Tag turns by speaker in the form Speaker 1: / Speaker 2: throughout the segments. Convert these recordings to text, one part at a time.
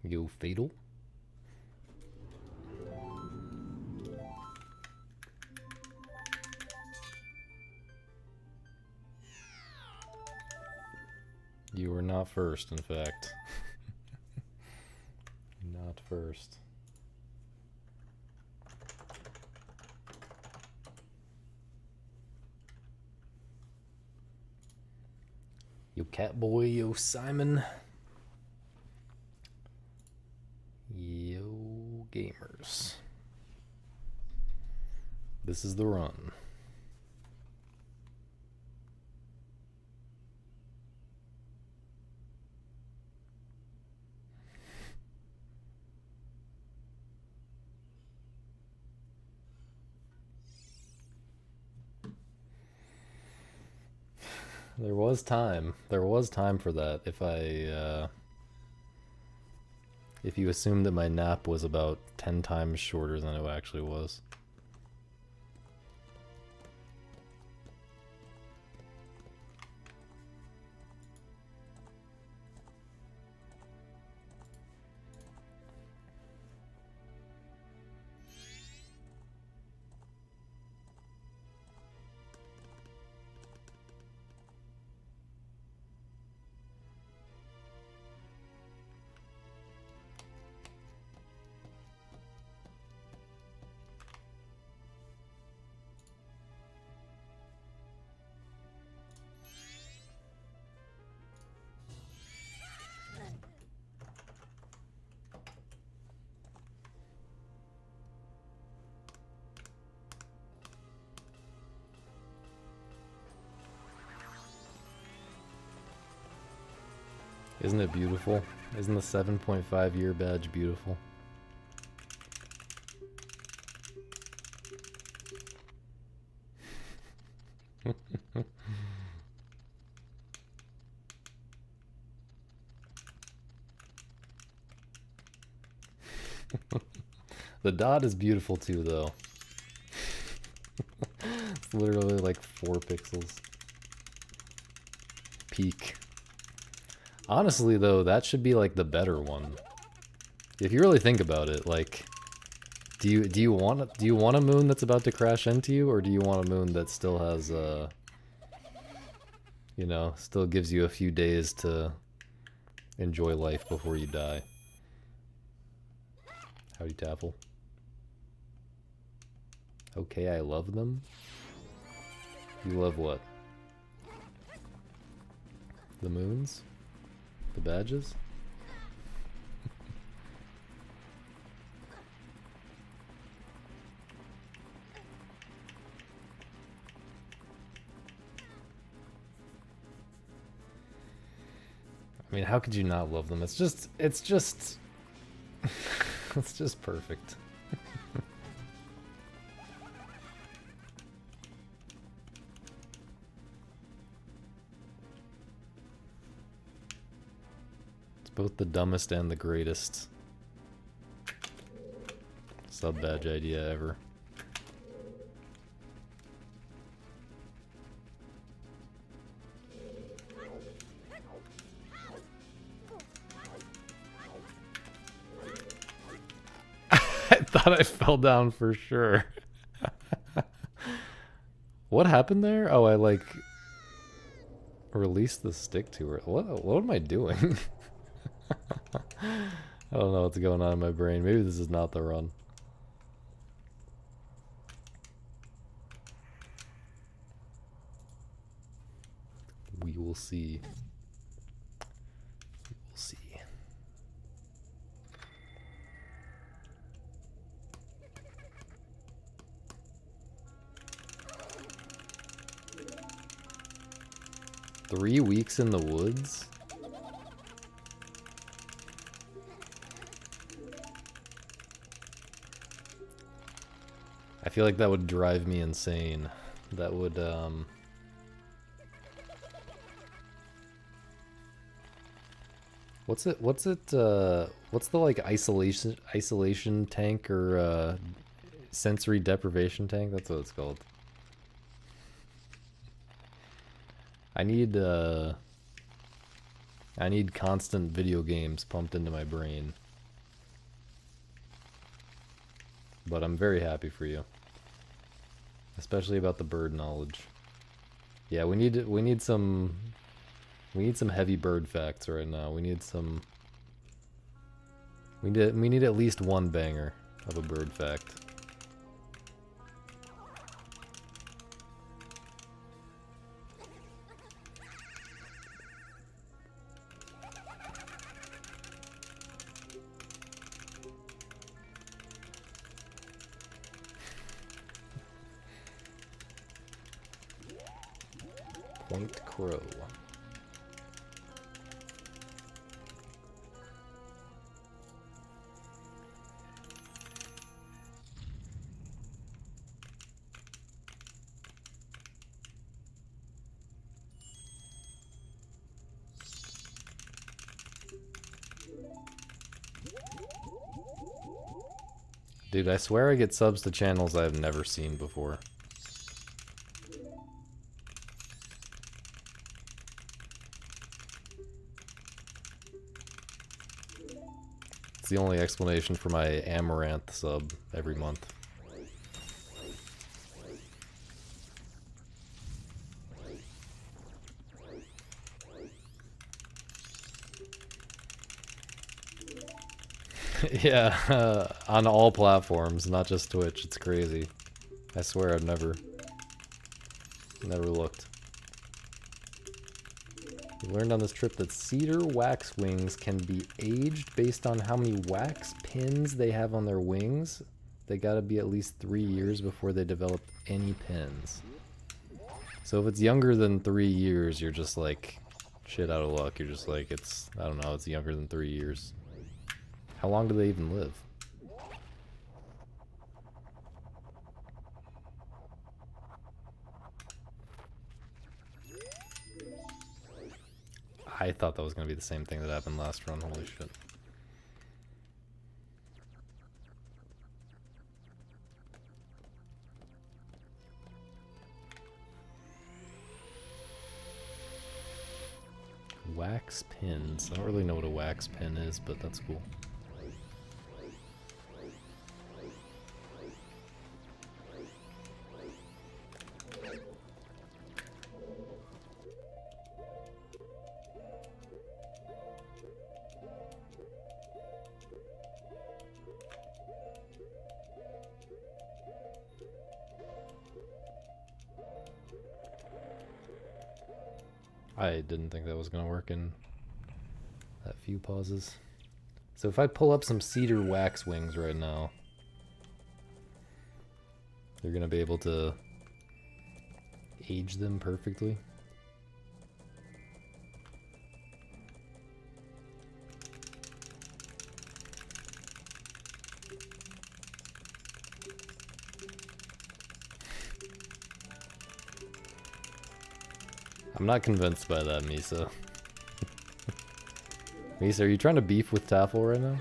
Speaker 1: Yo, fatal. You were not first, in fact. Not first. Yo, Catboy, yo, Simon. Yo, gamers. This is the run. There was time. There was time for that. If you assume that my nap was about 10 times shorter than it actually was. Isn't it beautiful? Isn't the 7.5 year badge beautiful? The dot is beautiful too, though. It's literally like 4 pixels. Peak. Honestly, though, that should be like the better one. If you really think about it, like, do you want a moon that's about to crash into you, or do you want a moon that still has you know, still gives you a few days to enjoy life before you die? Howdy, Taffel. Okay, I love them. You love what? The moons? The badges? I mean, how could you not love them? It's just it's just perfect. It's both the dumbest and the greatest sub badge idea ever. I thought I fell down for sure. What happened there? Oh, I like released the stick to her. What am I doing? I don't know what's going on in my brain. Maybe this is not the run. We will see. We will see. Three weeks in the woods? I feel like that would drive me insane. That would, what's the like isolation tank or sensory deprivation tank? That's what it's called. I need constant video games pumped into my brain. but I'm very happy for you. Especially about the bird knowledge. Yeah, we need some heavy bird facts right now. We need at least one banger of a bird fact. Point crow. Dude, I swear I get subs to channels I've never seen before. It's the only explanation for my Amaranth sub every month. Yeah, on all platforms, not just Twitch. It's crazy. I swear I've never looked. We learned on this trip that cedar waxwings can be aged based on how many wax pins they have on their wings. They gotta be at least 3 years before they develop any pins. So if it's younger than 3 years, you're just like shit out of luck. You're just like, I don't know, it's younger than 3 years. How long do they even live? I thought that was going to be the same thing that happened last run. Holy shit. Wax pins. I don't really know what a wax pin is, but that's cool. I didn't think that was going to work in that few pauses. So if I pull up some cedar wax wings right now, you're going to be able to age them perfectly. I'm not convinced by that, Misa. Misa, are you trying to beef with Taffel right now?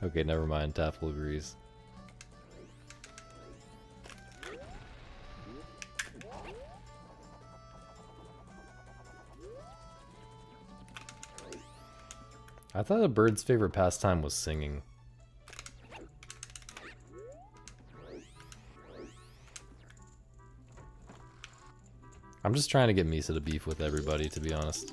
Speaker 1: Okay, never mind. Taffel agrees. I thought a bird's favorite pastime was singing. I'm just trying to get Misa to beef with everybody, to be honest.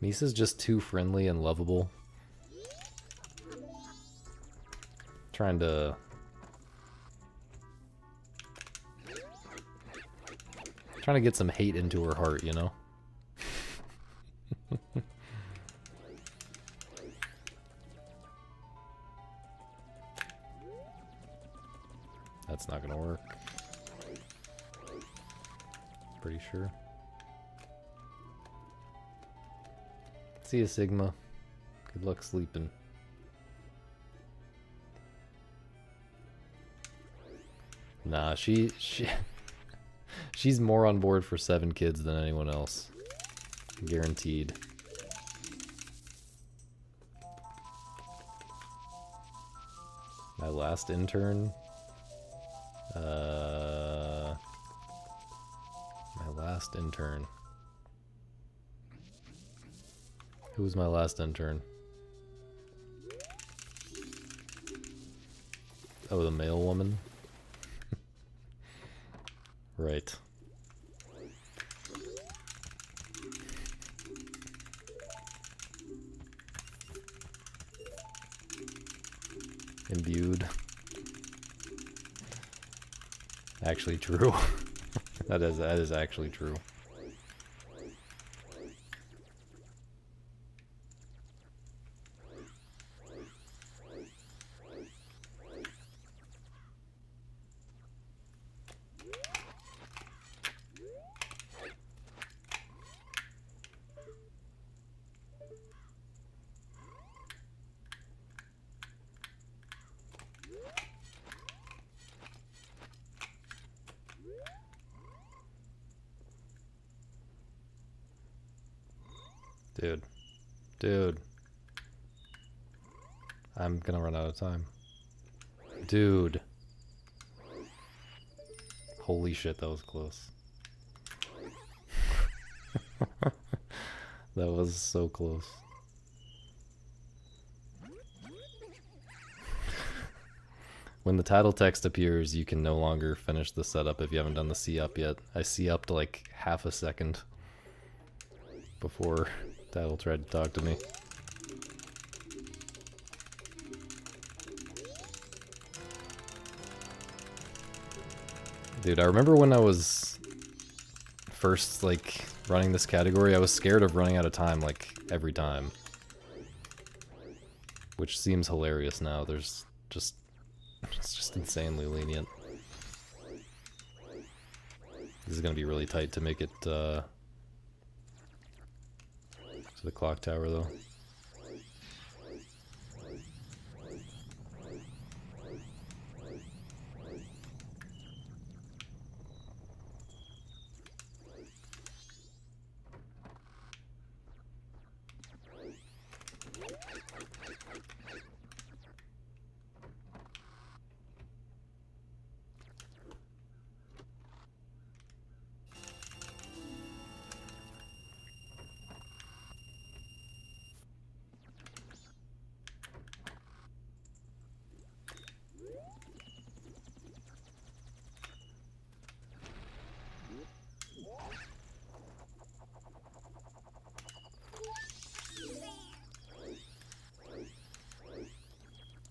Speaker 1: Misa's just too friendly and lovable. Trying to get some hate into her heart, you know? That's not gonna work. Pretty sure. See ya, Sigma. Good luck sleeping. Nah, she's more on board for 7 kids than anyone else. Guaranteed. My last intern? My last intern. Who was my last intern? Oh, the male woman? Right. Imbued. Actually true. That is actually true. Dude. Dude. I'm gonna run out of time. Dude. Holy shit, that was close. That was so close. When the title text appears, you can no longer finish the setup if you haven't done the C-up yet. I C-upped like half a second before title tried to talk to me. Dude, I remember when I was first like running this category, I was scared of running out of time like every time. Which seems hilarious now. There's just it's just insanely lenient. This is gonna be really tight to make it to the clock tower though.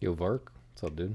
Speaker 1: Yo, Vark, what's up, dude?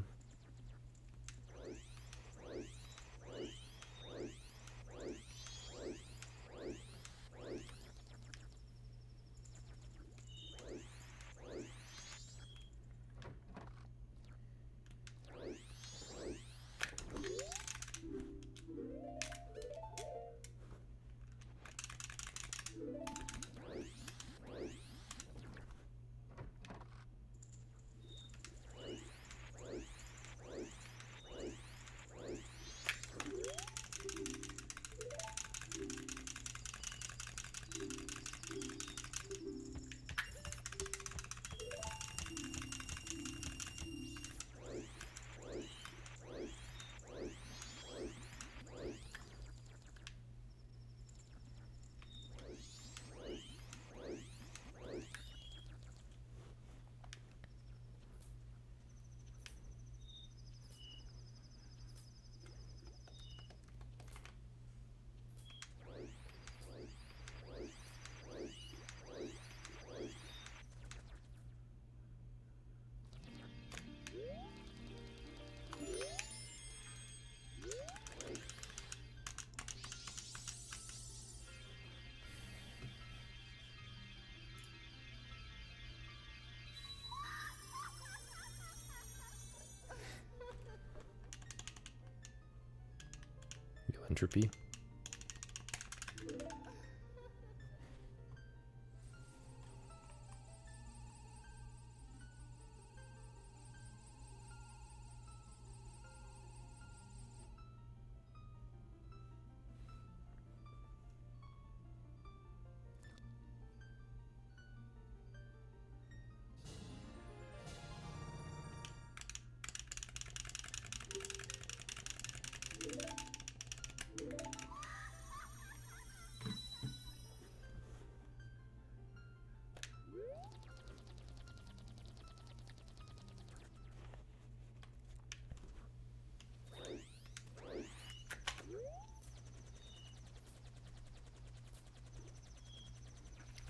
Speaker 1: Yo, Entropy.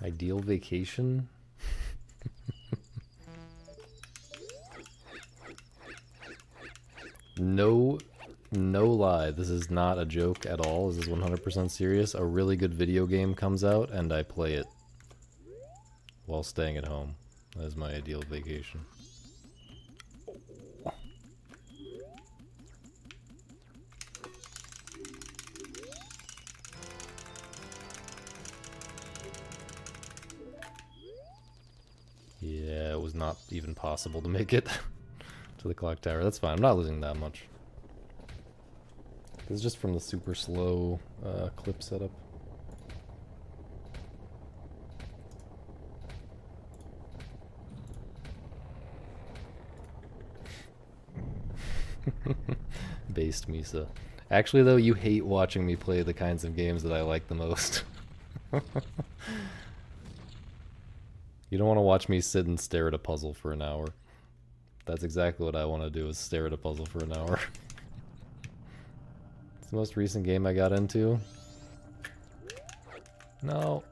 Speaker 1: Ideal vacation? No lie, this is not a joke at all. This is 100% serious. A really good video game comes out and I play it while staying at home. That is my ideal vacation. Yeah, it was not even possible to make it to the clock tower. That's fine. I'm not losing that much. This is just from the super slow clip setup. Based Misa. Actually, though, you hate watching me play the kinds of games that I like the most. You don't want to watch me sit and stare at a puzzle for an hour. That's exactly what I want to do, is stare at a puzzle for an hour. It's the most recent game I got into. No.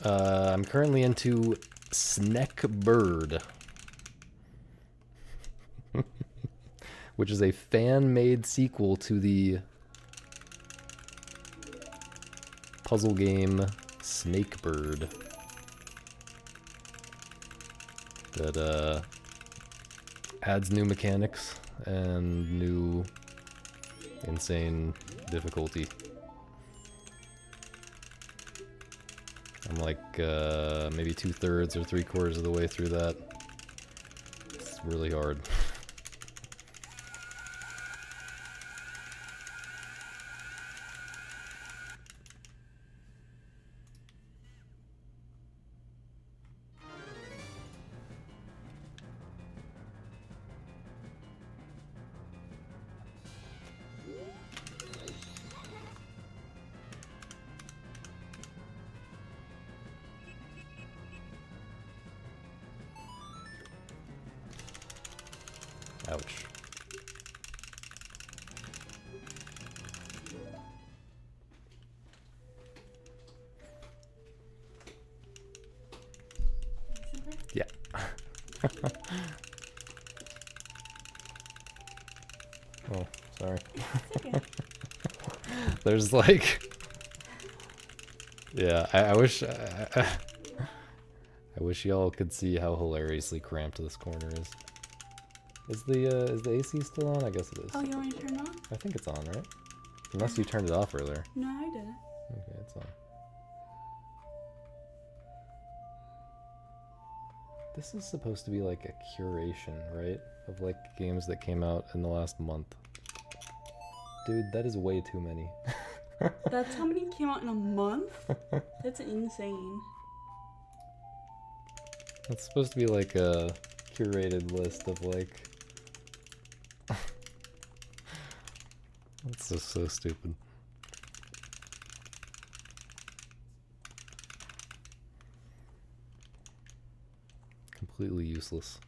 Speaker 1: I'm currently into Snackbird, which is a fan-made sequel to the puzzle game Snakebird that adds new mechanics and new insane difficulty. I'm like maybe 2/3 or 3/4 of the way through that. It's really hard. Ouch. Yeah. Oh, sorry.
Speaker 2: Okay.
Speaker 1: There's like... Yeah, I wish... I wish y'all could see how hilariously cramped this corner is. Is the AC still on? I guess it is.
Speaker 2: Oh, you want me to turn it on?
Speaker 1: I think it's on, right? Unless you turned it off earlier.
Speaker 2: No, I didn't.
Speaker 1: Okay, it's on. This is supposed to be like a curation, right? Of like games that came out in the last month. Dude, that is way too many.
Speaker 2: That's how many came out in a month? That's insane.
Speaker 1: It's supposed to be like a curated list of like... That's just so stupid. Completely useless.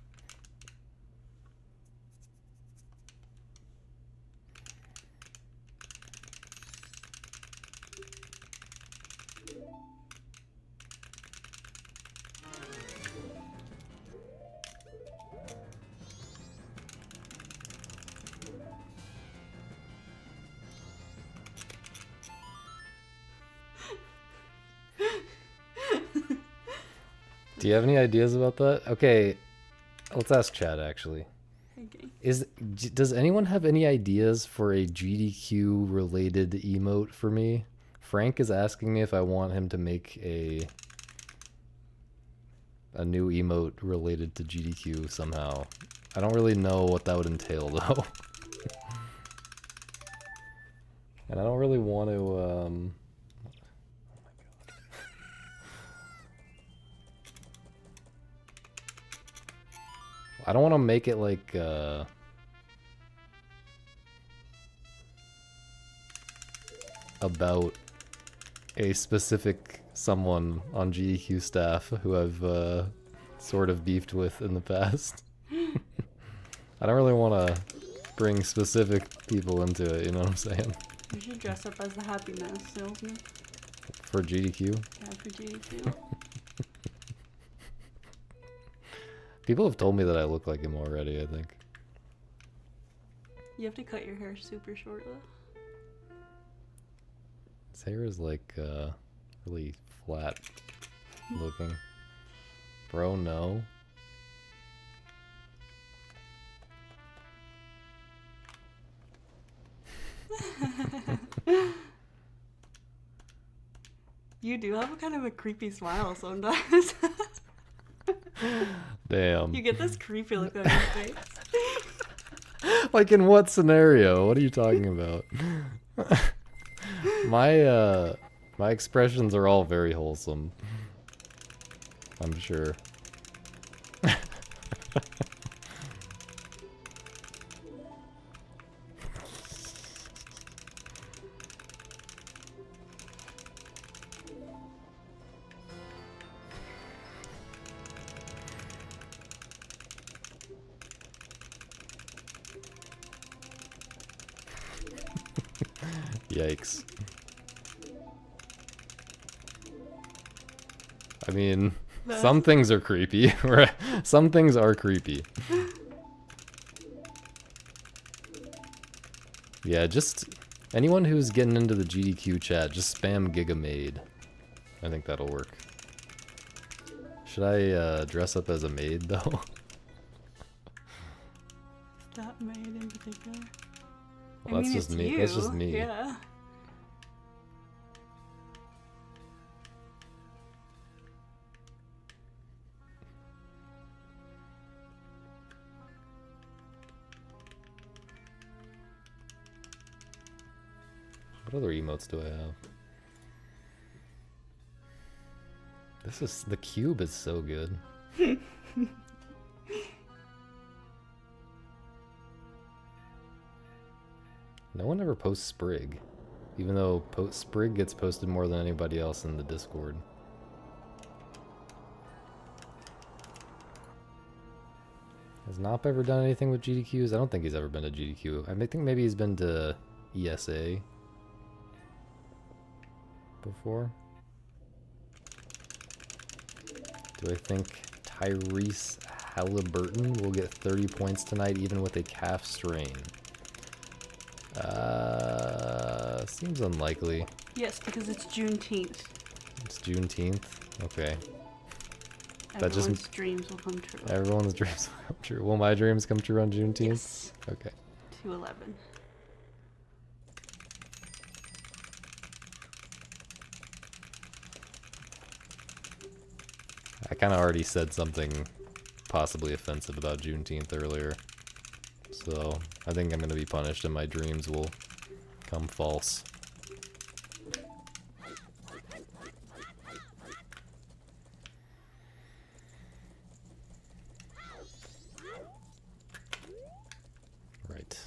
Speaker 1: Do you have any ideas about that? Okay, let's ask Chad actually.
Speaker 2: Okay.
Speaker 1: Does anyone have any ideas for a GDQ related emote for me? Frank is asking me if I want him to make a new emote related to GDQ somehow. I don't really know what that would entail though. And I don't really want to oh my god. I don't want to make it like about a specific someone on GDQ staff who I've sort of beefed with in the past. I don't really want to bring specific people into it, you know what I'm saying?
Speaker 2: You should dress up as the Happy Mask salesman.
Speaker 1: For GDQ?
Speaker 2: Yeah, for GDQ.
Speaker 1: People have told me that I look like him already, I think.
Speaker 2: You have to cut your hair super short though.
Speaker 1: His hair is like, really flat looking. Bro, no.
Speaker 2: You do have a kind of a creepy smile sometimes.
Speaker 1: Damn.
Speaker 2: You get this creepy look on your face.
Speaker 1: Like in what scenario? What are you talking about? My expressions are all very wholesome. I'm sure. Yikes. I mean, some things are creepy, right? Some things are creepy. Yeah, just anyone who's getting into the GDQ chat, just spam Gigamade. I think that'll work. Should I dress up as a maid though?
Speaker 2: That maid in particular.
Speaker 1: Well, that's just me.
Speaker 2: You.
Speaker 1: That's just me.
Speaker 2: Yeah.
Speaker 1: What other emotes do I have? The cube is so good. No one ever posts Sprig, even though Sprig gets posted more than anybody else in the Discord. Has Nop ever done anything with GDQs? I don't think he's ever been to GDQ. I think maybe he's been to ESA before. Do I think Tyrese Halliburton will get 30 points tonight even with a calf strain? Seems unlikely.
Speaker 2: Yes, because it's Juneteenth.
Speaker 1: It's Juneteenth? Okay.
Speaker 2: Everyone's dreams will come true.
Speaker 1: Everyone's dreams will come true. Will my dreams come true on Juneteenth?
Speaker 2: Yes.
Speaker 1: Okay.
Speaker 2: 211.
Speaker 1: I kind of already said something possibly offensive about Juneteenth earlier. So, I think I'm going to be punished and my dreams will come false. Right.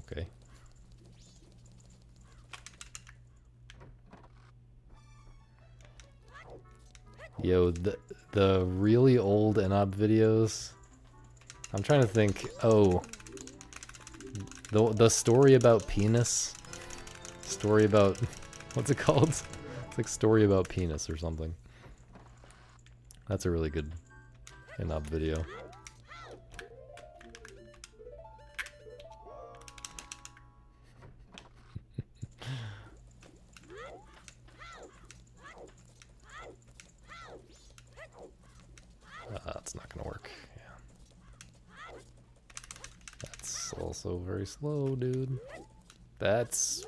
Speaker 1: Okay. Yo, the really old Enob videos. I'm trying to think. Oh, the story about penis. Story about what's it called? It's like story about penis or something. That's a really good Enob video. That's not gonna work. Yeah. That's also very slow, dude. That's...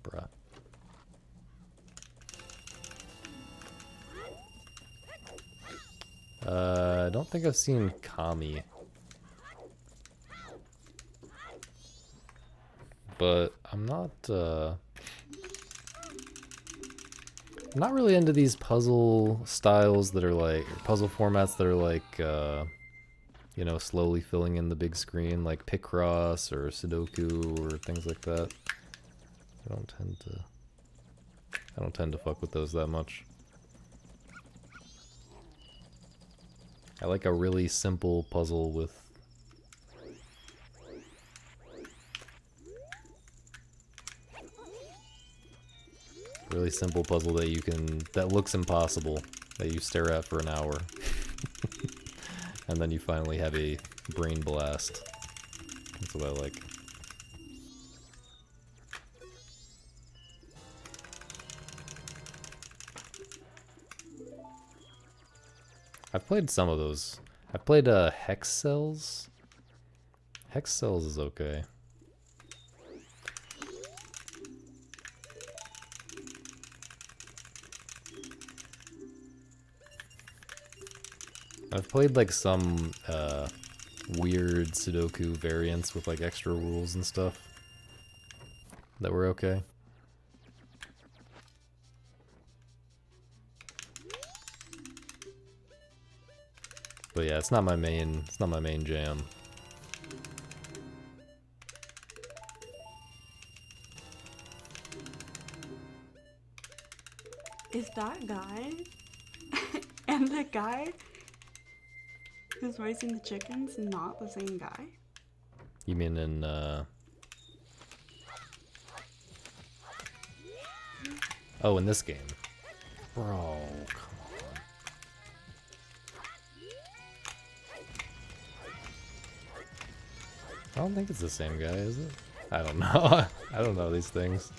Speaker 1: Bruh. I don't think I've seen Kami. But I'm not really into these puzzle styles that are like, puzzle formats that are like, you know, slowly filling in the big screen, like Picross or Sudoku or things like that. I don't tend to fuck with those that much. I like a really simple puzzle with... Really simple puzzle that you can... That looks impossible, that you stare at for an hour. And then you finally have a brain blast. That's what I like. I've played some of those. I've played Hex Cells. Hex Cells is okay. I've played like some weird Sudoku variants with like extra rules and stuff that were okay. But yeah, it's not my main jam.
Speaker 2: Is that guy and the guy who's raising the chickens not the same guy?
Speaker 1: You mean in oh, in this game. Bro, come on. I don't think it's the same guy, is it? I don't know. I don't know these things.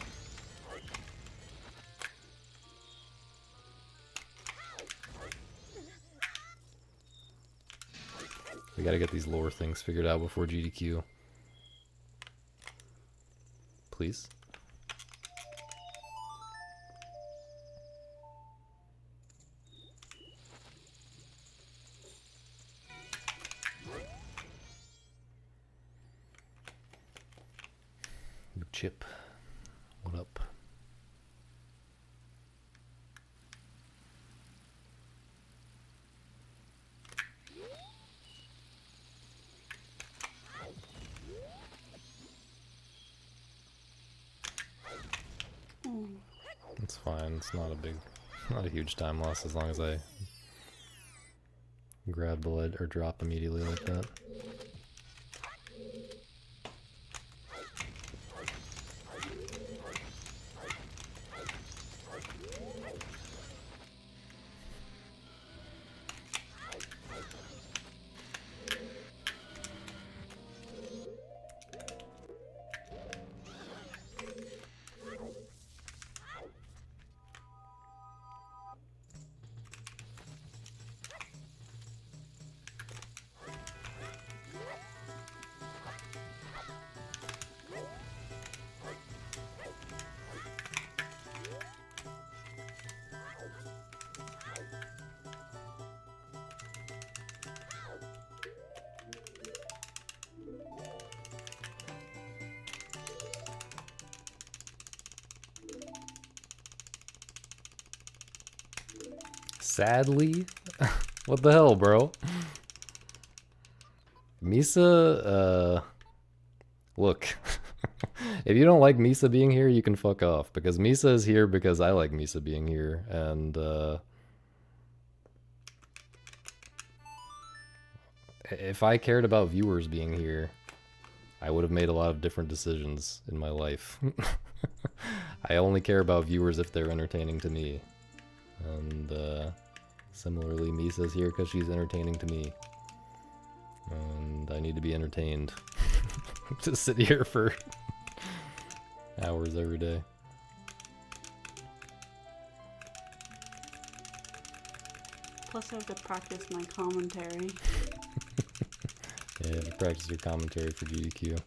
Speaker 1: We gotta get these lore things figured out before GDQ. Please. Chip, what up? It's fine. It's not a huge time loss as long as I grab the lead or drop immediately like that. Sadly? What the hell, bro? Misa, look. If you don't like Misa being here, you can fuck off. Because Misa is here because I like Misa being here. And, if I cared about viewers being here, I would have made a lot of different decisions in my life. I only care about viewers if they're entertaining to me. And similarly, Misa's here because she's entertaining to me. And I need to be entertained. To sit here for hours every day.
Speaker 2: Plus I have to practice my commentary.
Speaker 1: Yeah, you have to practice your commentary for GDQ.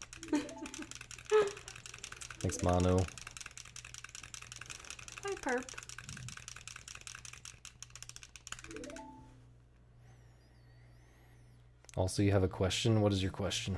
Speaker 1: Thanks, Mono.
Speaker 2: Hi, Perp.
Speaker 1: Also, you have a question? What is your question?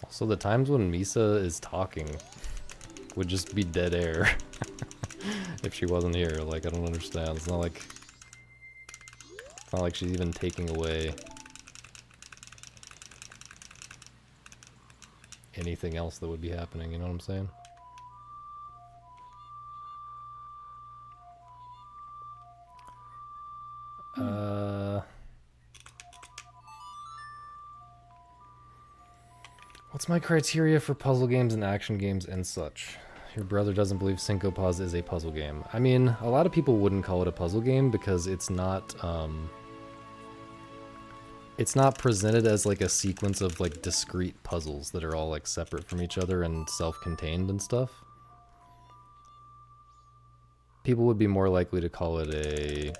Speaker 1: Also, the times when Misa is talking would just be dead air if she wasn't here. Like, I don't understand. It's not like she's even taking away anything else that would be happening, you know what I'm saying? What's my criteria for puzzle games and action games and such? Your brother doesn't believe Syncopause is a puzzle game. I mean, a lot of people wouldn't call it a puzzle game because it's not presented as like a sequence of like discrete puzzles that are all like separate from each other and self-contained and stuff. People would be more likely to call it a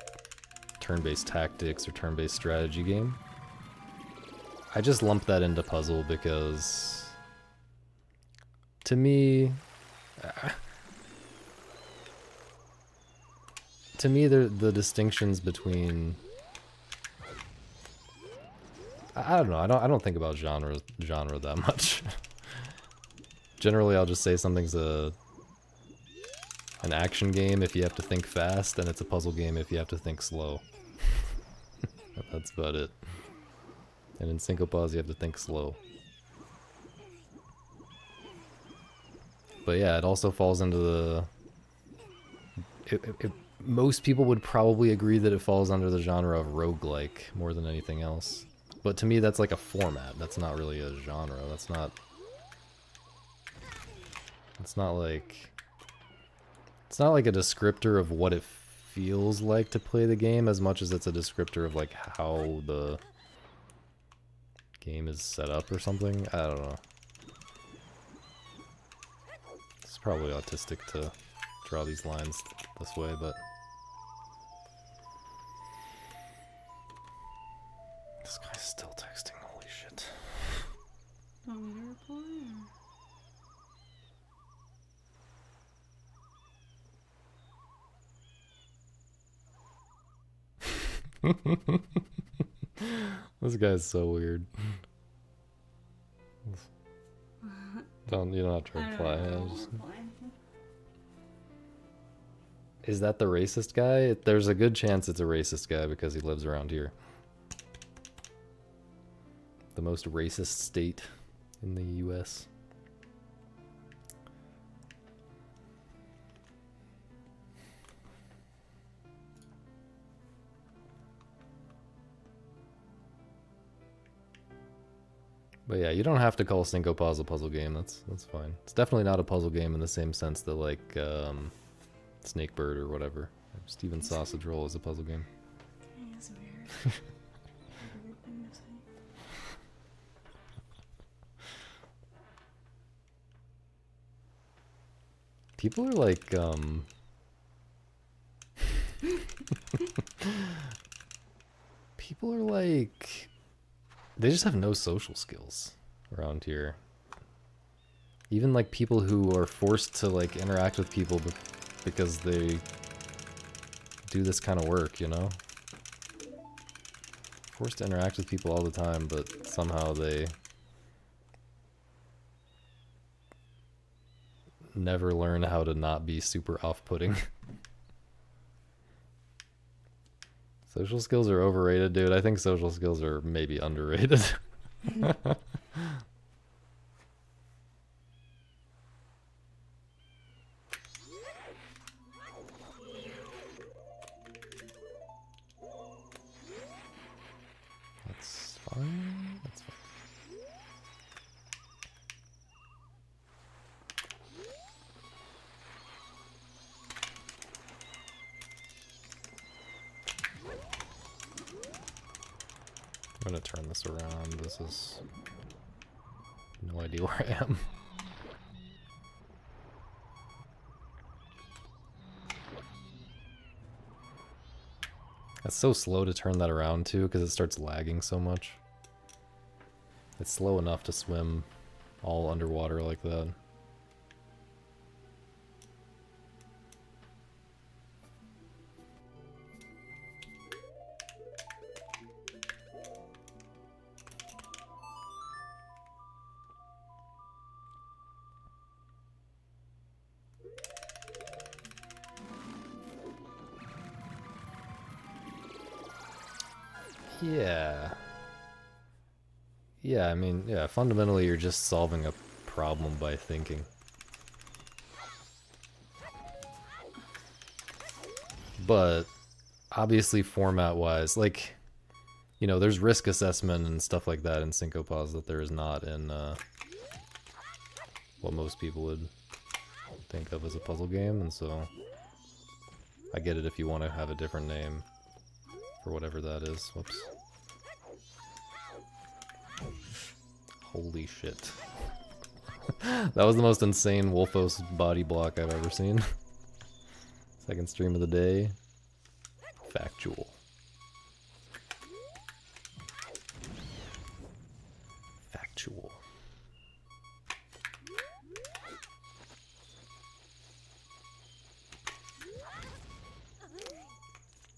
Speaker 1: turn-based tactics or turn-based strategy game. I just lump that into puzzle because to me the distinctions between I don't know, I don't think about genre that much. Generally I'll just say something's an action game if you have to think fast, and it's a puzzle game if you have to think slow. That's about it. And in Syncopause, you have to think slow. But yeah, it also falls into the... most people would probably agree that it falls under the genre of roguelike more than anything else. But to me, that's like a format. That's not really a genre. That's not... It's not like a descriptor of what it feels like to play the game as much as it's a descriptor of like how the game is set up or something. I don't know. It's probably autistic to draw these lines this way, but this guy's still texting. Holy shit.
Speaker 2: Want me to reply or?
Speaker 1: This guy's so weird. You don't have to reply. Is that the racist guy? There's a good chance it's a racist guy because he lives around here. The most racist state in the US. But yeah, you don't have to call Syncopause a puzzle game. That's fine. It's definitely not a puzzle game in the same sense that like Snakebird or whatever. Steven Sausage Roll is a puzzle game.
Speaker 2: It's weird. Weird thing to say.
Speaker 1: People are like people are like, they just have no social skills around here. Even like people who are forced to like interact with people because they do this kind of work, you know? Forced to interact with people all the time, but somehow they never learn how to not be super off-putting. Social skills are overrated, dude. I think social skills are maybe underrated. That's fine. That's fine. I'm gonna turn this around. This is no idea where I am. It's so slow to turn that around too, because it starts lagging so much. It's slow enough to swim all underwater like that. Yeah. Yeah, I mean, yeah, fundamentally you're just solving a problem by thinking. But obviously format-wise, like, you know, there's risk assessment and stuff like that in Syncopause that there is not in what most people would think of as a puzzle game, and so I get it if you want to have a different name for whatever that is. Whoops. Holy shit. That was the most insane Wolfos body block I've ever seen. Second stream of the day. Factual. Factual.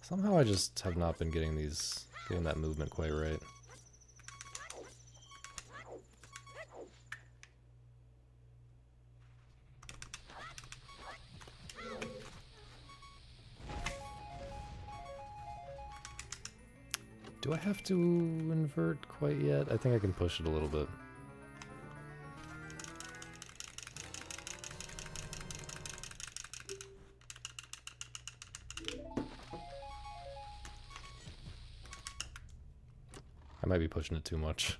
Speaker 1: Somehow I just have not been getting that movement quite right. Do I have to invert quite yet? I think I can push it a little bit. I might be pushing it too much.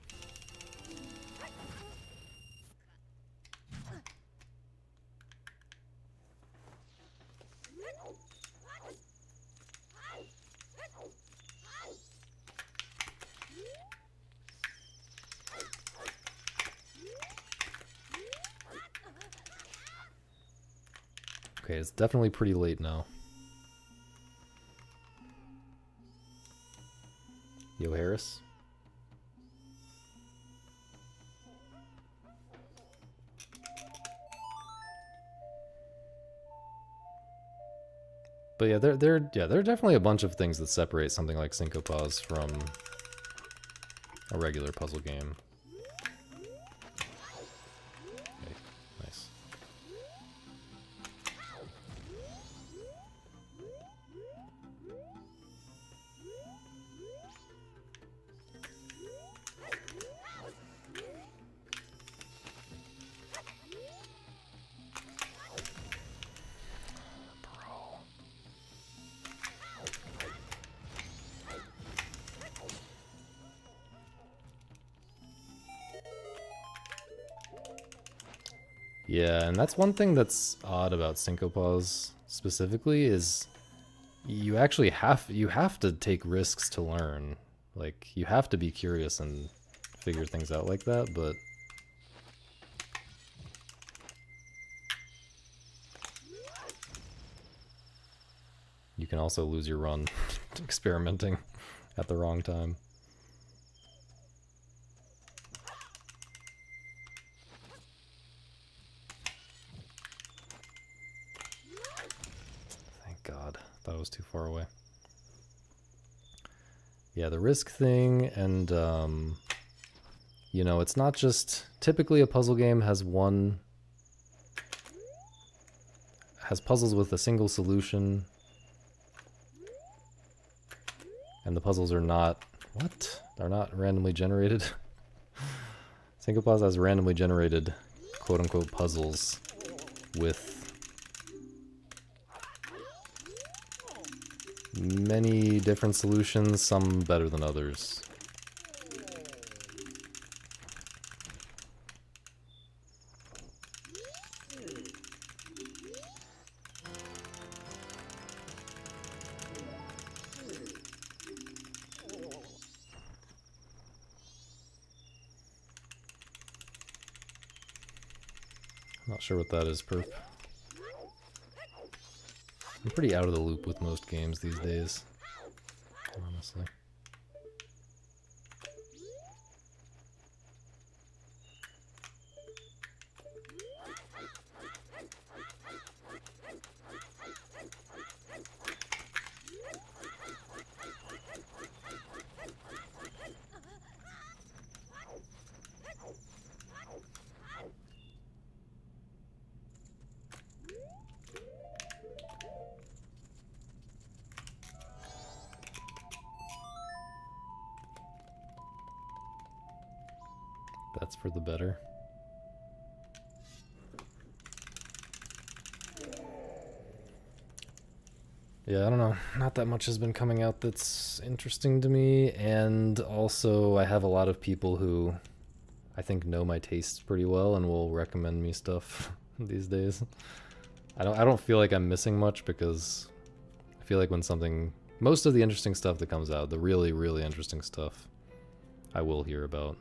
Speaker 1: Okay, it's definitely pretty late now. Yo, Harris. But yeah, there are definitely a bunch of things that separate something like Syncopause from a regular puzzle game. Okay, nice. Yeah, and that's one thing that's odd about Syncopause specifically is you actually have to take risks to learn. Like, you have to be curious and figure things out like that, but you can also lose your run experimenting at the wrong time. Thank God. Thought it was too far away. Yeah, the risk thing, and you know, it's not just typically a puzzle game has puzzles with a single solution, and the puzzles are not they're not randomly generated. Syncopause has randomly generated quote-unquote puzzles with many different solutions, some better than others. Not sure what that is, Perp. I'm pretty out of the loop with most games these days, honestly. That's for the better. Yeah, I don't know. Not that much has been coming out that's interesting to me, and also I have a lot of people who I think know my tastes pretty well and will recommend me stuff these days. I don't feel like I'm missing much because I feel like when something, most of the interesting stuff that comes out, the really, really interesting stuff, I will hear about.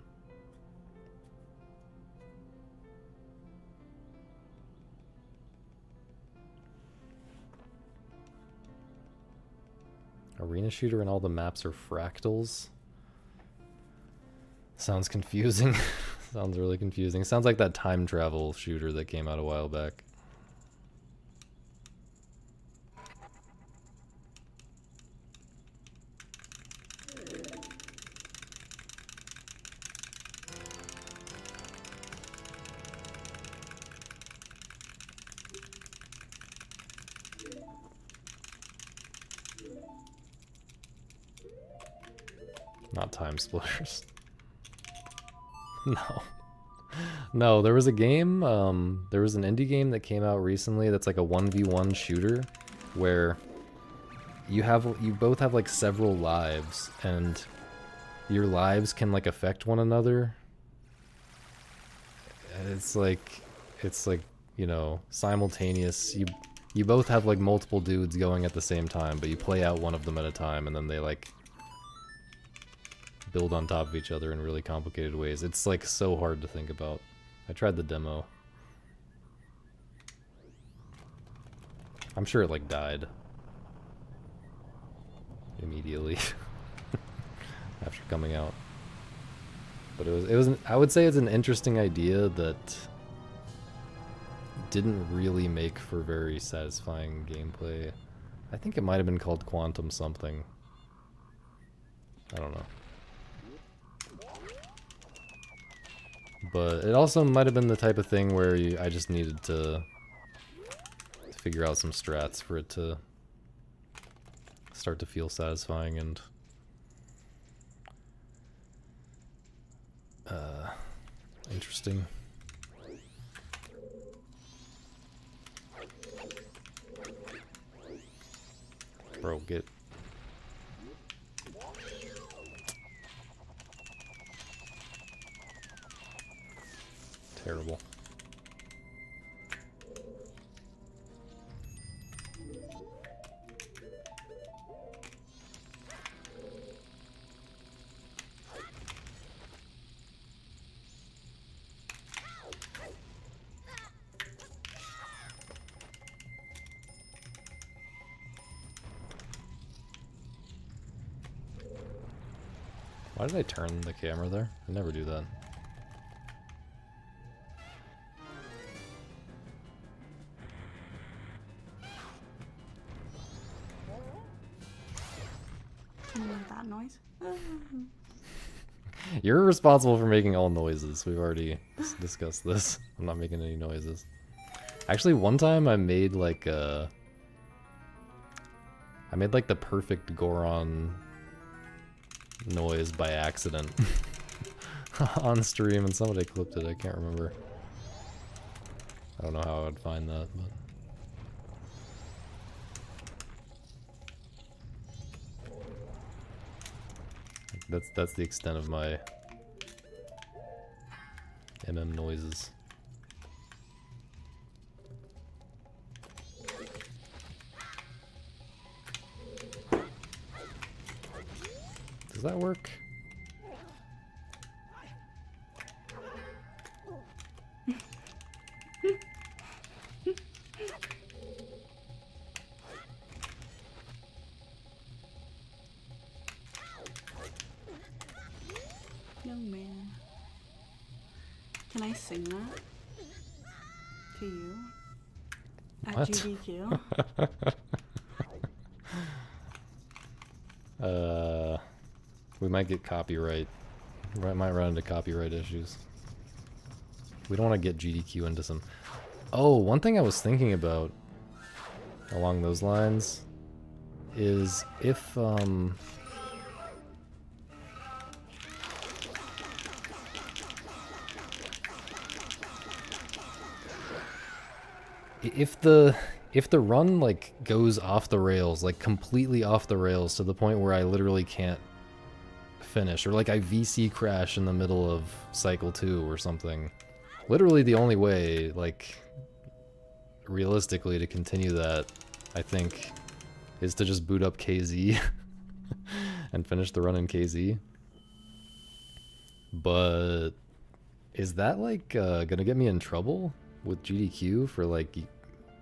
Speaker 1: Arena shooter and all the maps are fractals. Sounds confusing. Sounds really confusing. Sounds like that time travel shooter that came out a while back. Not time splitters. No. No, there was a game, there was an indie game that came out recently that's like a 1v1 shooter where you both have like several lives and your lives can like affect one another. And it's like, you know, simultaneous. You both have like multiple dudes going at the same time, but you play out one of them at a time and then they like build on top of each other in really complicated ways. It's like so hard to think about. I tried the demo. I'm sure it like died immediately after coming out. But I would say it's an interesting idea that didn't really make for very satisfying gameplay. I think it might have been called Quantum something. I don't know. But it also might have been the type of thing where I just needed to figure out some strats for it to start to feel satisfying and interesting. Bro, get... Terrible. Why did I turn the camera there? I never do that.
Speaker 2: That noise.
Speaker 1: You're responsible for making all noises. We've already discussed this. I'm not making any noises. Actually, one time I made like the perfect Goron noise by accident on stream, and somebody clipped it. I can't remember. I don't know how I would find that, but that's the extent of my noises. Does that work?
Speaker 2: Young man. Can I sing that to you? At
Speaker 1: What?
Speaker 2: GDQ?
Speaker 1: We might get copyright. We might run into copyright issues. We don't want to get GDQ into some... Oh, one thing I was thinking about along those lines is if, if the run like goes off the rails, like completely off the rails to the point where I literally can't finish, or like I VC crash in the middle of cycle 2 or something, literally the only way, like realistically, to continue that, I think, is to just boot up KZ and finish the run in KZ. But is that like gonna get me in trouble with GDQ for like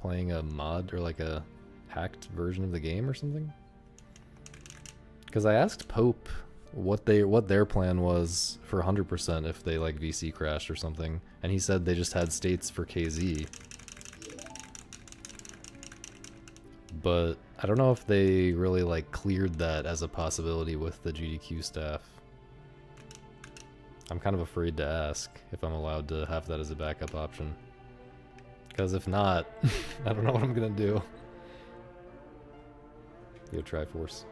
Speaker 1: playing a mod or like a hacked version of the game or something? Because I asked Pope what their plan was for 100% if they like VC crashed or something, and he said they just had states for KZ. But I don't know if they really like cleared that as a possibility with the GDQ staff. I'm kind of afraid to ask if I'm allowed to have that as a backup option. Because if not, I don't know what I'm gonna do. Yo, Triforce.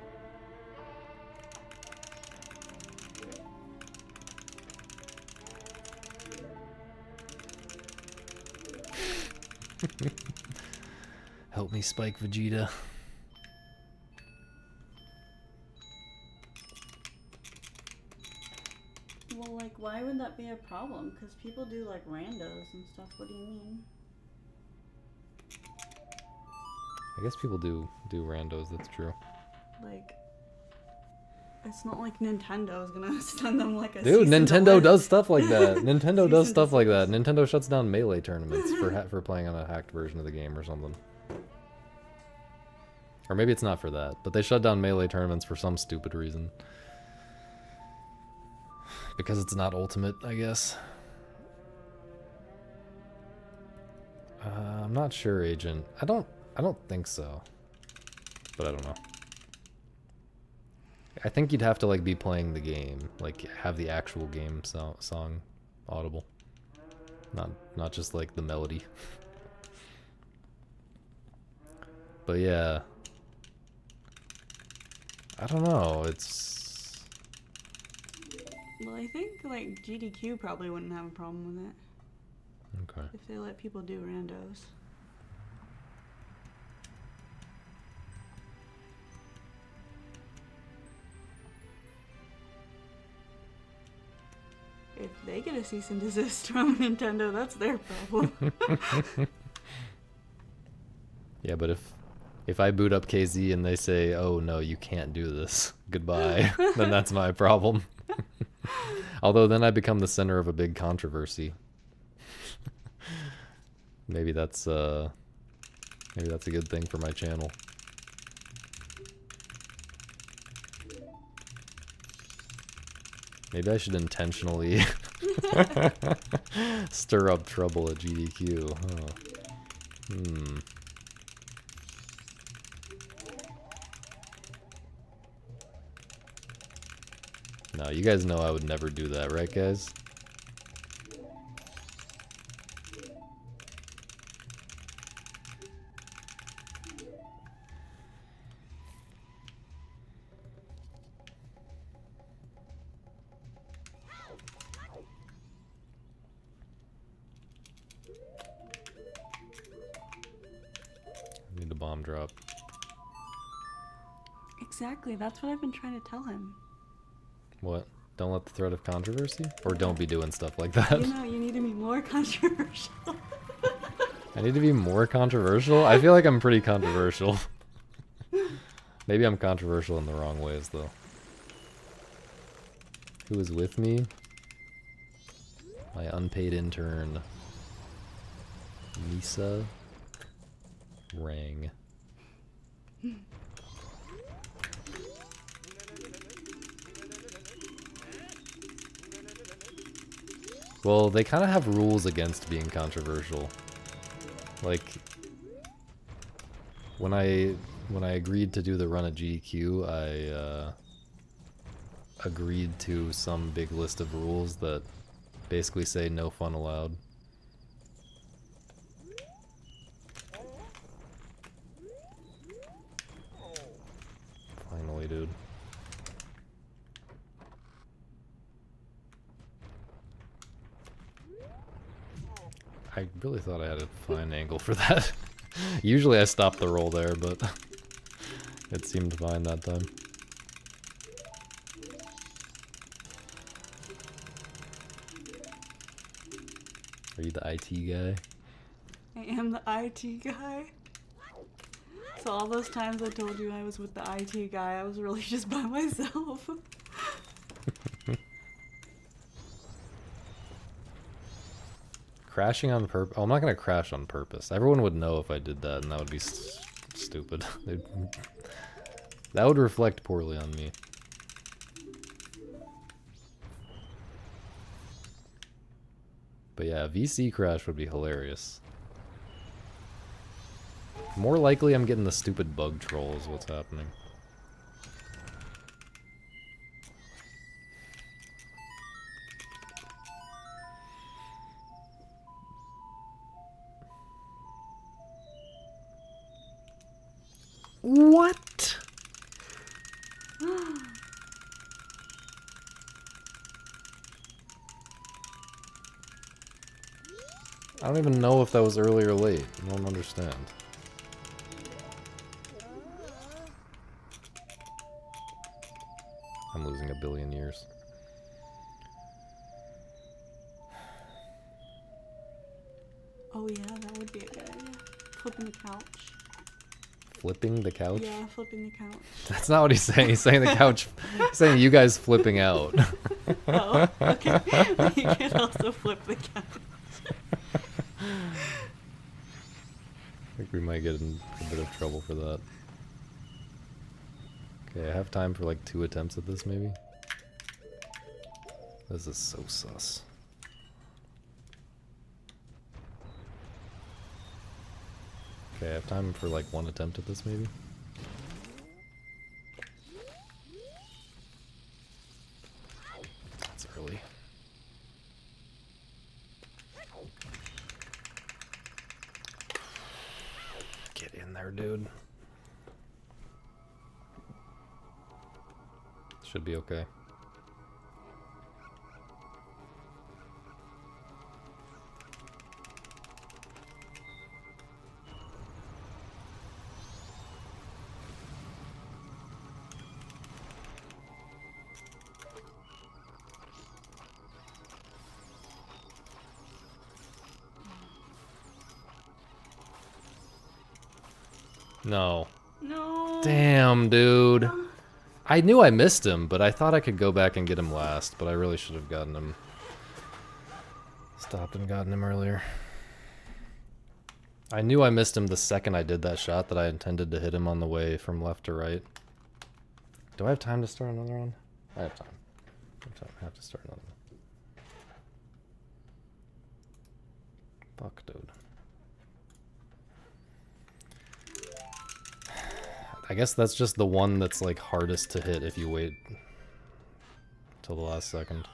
Speaker 1: Help me spike Vegeta.
Speaker 2: Well, like, why would that be a problem? Because people do, like, randos and stuff. What do you mean?
Speaker 1: I guess people do randos, that's true.
Speaker 2: Like, it's not like Nintendo is gonna send them, like, a
Speaker 1: Dude,
Speaker 2: cease and
Speaker 1: Nintendo
Speaker 2: desist.
Speaker 1: does stuff like that. Nintendo
Speaker 2: Cease
Speaker 1: does
Speaker 2: and
Speaker 1: stuff like that.
Speaker 2: desist.
Speaker 1: Nintendo shuts down Melee tournaments for playing on a hacked version of the game or something. Or maybe it's not for that, but they shut down Melee tournaments for some stupid reason. Because it's not Ultimate, I guess. I'm not sure, Agent. I don't think so. But I don't know. I think you'd have to like be playing the game, like have the actual game song audible. Not just like the melody. But yeah. I don't know, it's...
Speaker 2: Well, I think, like, GDQ probably wouldn't have a problem with it.
Speaker 1: Okay.
Speaker 2: If they let people do randos. If they get a cease and desist from Nintendo, that's their problem.
Speaker 1: Yeah, but if I boot up KZ and they say, oh no, you can't do this, goodbye, then that's my problem. Although then I become the center of a big controversy. Maybe that's a good thing for my channel. Maybe I should intentionally stir up trouble at GDQ. Huh. No, you guys know I would never do that, right, guys? I need a bomb drop.
Speaker 2: Exactly, that's what I've been trying to tell him.
Speaker 1: What? Don't let the threat of controversy? Or don't be doing stuff like that?
Speaker 2: You know, you need to be more controversial.
Speaker 1: I need to be more controversial? I feel like I'm pretty controversial. Maybe I'm controversial in the wrong ways, though. Who is with me? My unpaid intern, Misa Rang. Well, they kind of have rules against being controversial. Like, when I agreed to do the run at GDQ, I agreed to some big list of rules that basically say no fun allowed. Finally, dude. I really thought I had a fine angle for that. Usually I stop the roll there, but it seemed fine that time. Are you the IT guy?
Speaker 2: I am the IT guy. So all those times I told you I was with the IT guy, I was really just by myself.
Speaker 1: Crashing on purpose? Oh, I'm not gonna crash on purpose. Everyone would know if I did that, and that would be stupid. That would reflect poorly on me. But yeah, VC crash would be hilarious. More likely I'm getting the stupid bug troll is what's happening. What? I don't even know if that was early or late. I don't understand. I'm losing a billion years.
Speaker 2: Oh yeah, that would be a good idea. Flipping the couch.
Speaker 1: Flipping the couch?
Speaker 2: Yeah, flipping the couch.
Speaker 1: That's not what he's saying. He's saying the couch. He's saying you guys flipping out.
Speaker 2: Oh, okay. You can also flip the couch.
Speaker 1: I think we might get in a bit of trouble for that. Okay, I have time for like 2 attempts at this, maybe? This is so sus. Okay, I have time for like 1 attempt at this, maybe? That's early. Get in there, dude. Should be okay. No.
Speaker 2: No.
Speaker 1: Damn, dude. I knew I missed him, but I thought I could go back and get him last, but I really should have gotten him. Stopped and gotten him earlier. I knew I missed him the second I did that shot that I intended to hit him on the way from left to right. Do I have time to start another one? I have time. I have to start another one. Fuck, dude. I guess that's just the one that's like hardest to hit if you wait till the last second.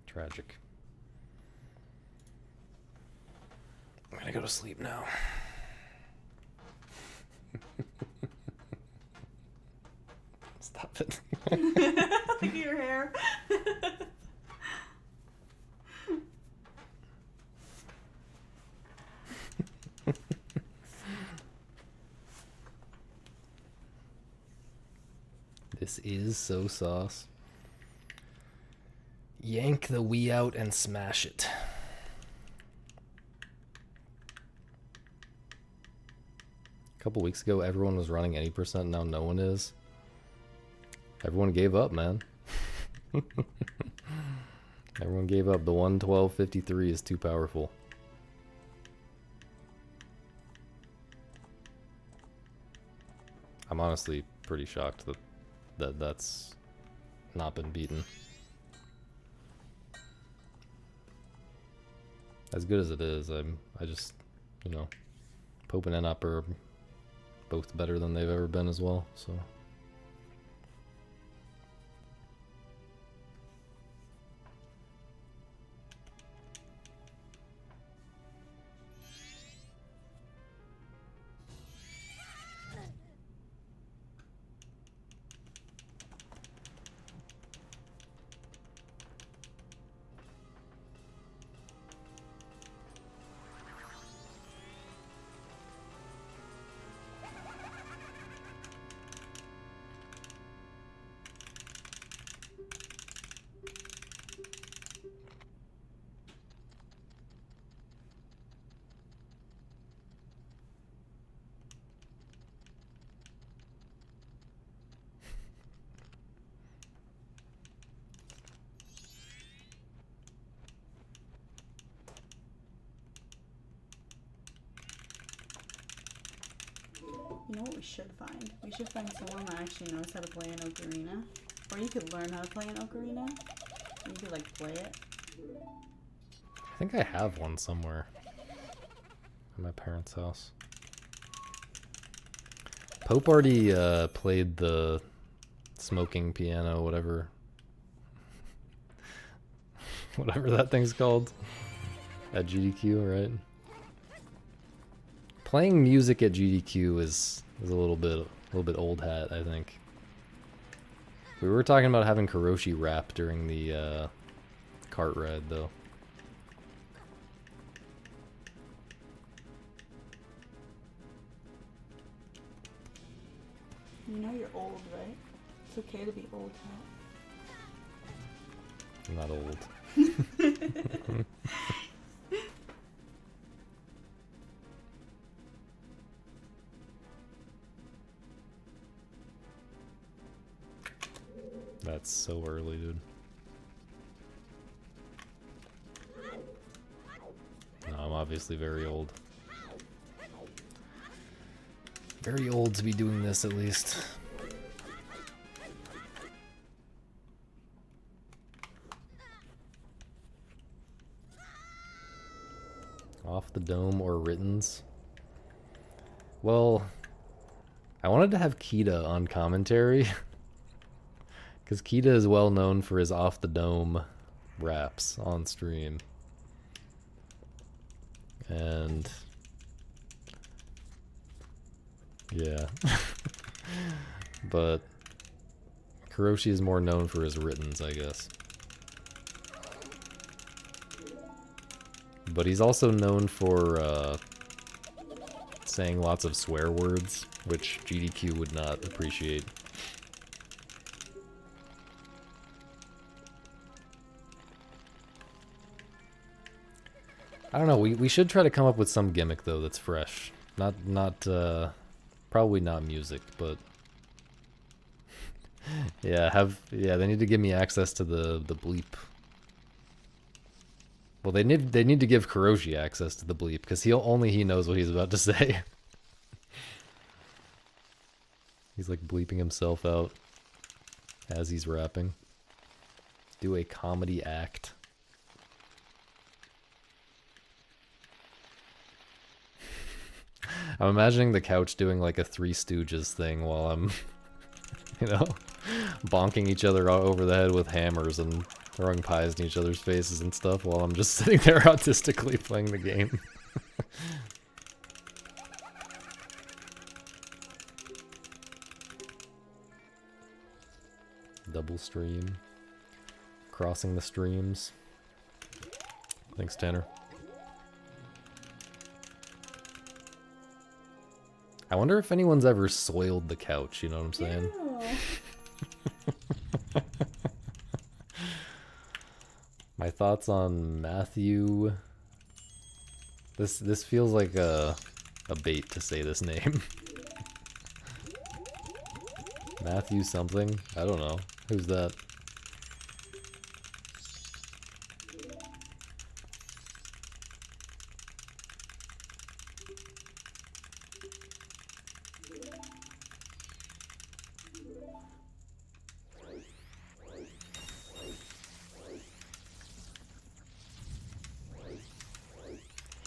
Speaker 1: Tragic. I'm gonna go to sleep now. Stop it.
Speaker 2: Look at your hair.
Speaker 1: This is so sauce. Yank the Wii out and smash it. A couple weeks ago, everyone was running any percent, now no one is. Everyone gave up, man. Everyone gave up. The 112.53 is too powerful. I'm honestly pretty shocked that that's not been beaten. As good as it is, I just, you know, Pope and Enop are both better than they've ever been as well, so.
Speaker 2: You know what we should find? We should find someone that actually knows how to play an ocarina. Or you could learn how to play an ocarina. You could like play it.
Speaker 1: I think I have one somewhere. At my parents' house. Pope already played the smoking piano, whatever. Whatever that thing's called. At GDQ, right? Playing music at GDQ is a little bit old hat, I think. We were talking about having Kuroshi rap during the cart ride, though.
Speaker 2: You know you're old, right? It's okay to be old, hat.
Speaker 1: I'm not old. That's so early, dude. No, I'm obviously very old. Very old to be doing this, at least. Off the dome or Rittens? Well, I wanted to have Kita on commentary. Because Kita is well known for his off the dome raps on stream. And yeah. But Kuroshi is more known for his Rittens, I guess. But he's also known for saying lots of swear words, which GDQ would not appreciate. I don't know, we should try to come up with some gimmick, though, that's fresh. Probably not music, but... yeah, they need to give me access to the bleep. Well, they need to give Kuroshi access to the bleep, because only he knows what he's about to say. He's like bleeping himself out as he's rapping. Do a comedy act. I'm imagining the couch doing like a Three Stooges thing while I'm, you know, bonking each other over the head with hammers and throwing pies in each other's faces and stuff while I'm just sitting there autistically playing the game. Double stream. Crossing the streams. Thanks, Tanner. I wonder if anyone's ever soiled the couch, you know what I'm saying? My thoughts on Matthew. This feels like a bait to say this name. Matthew something? I don't know. Who's that?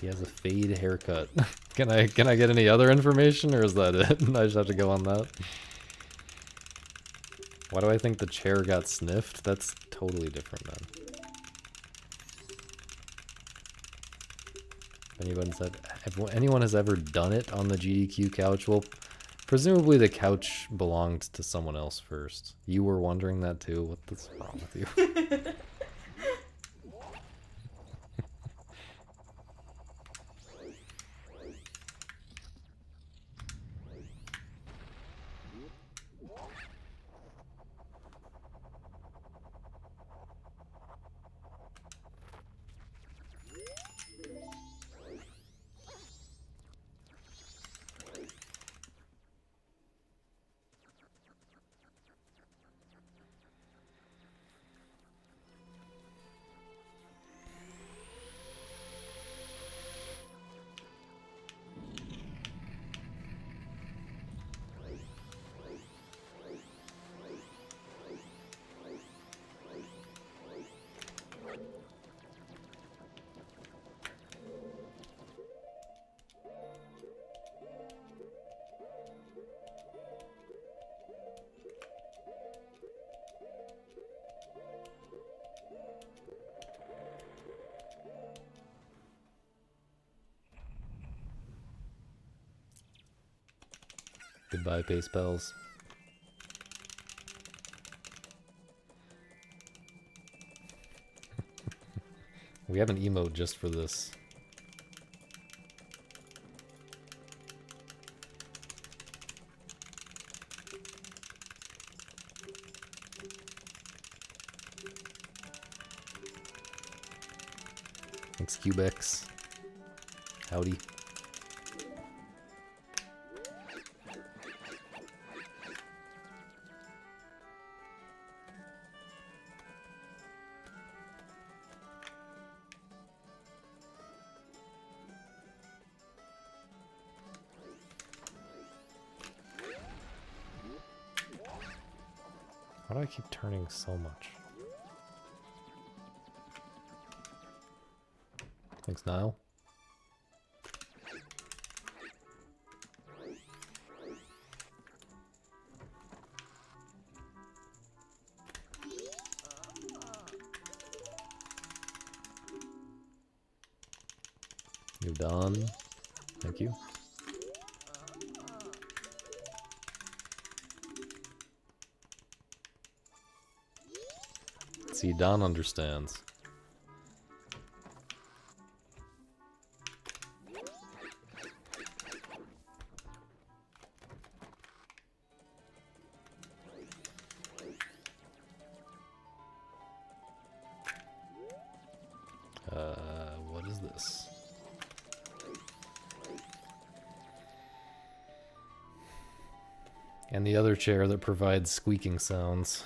Speaker 1: He has a fade haircut. Can I get any other information, or is that it? I just have to go on that. Why do I think the chair got sniffed? That's totally different, man. If anyone has ever done it on the GDQ couch, well, presumably the couch belonged to someone else first. You were wondering that too? What's wrong with you? Goodbye, pace pals. We have an emote just for this. Thanks, Cubex. Howdy. Why do I keep turning so much? Thanks, Niall. You're done. Thank you. See, Don understands. What is this? And the other chair that provides squeaking sounds.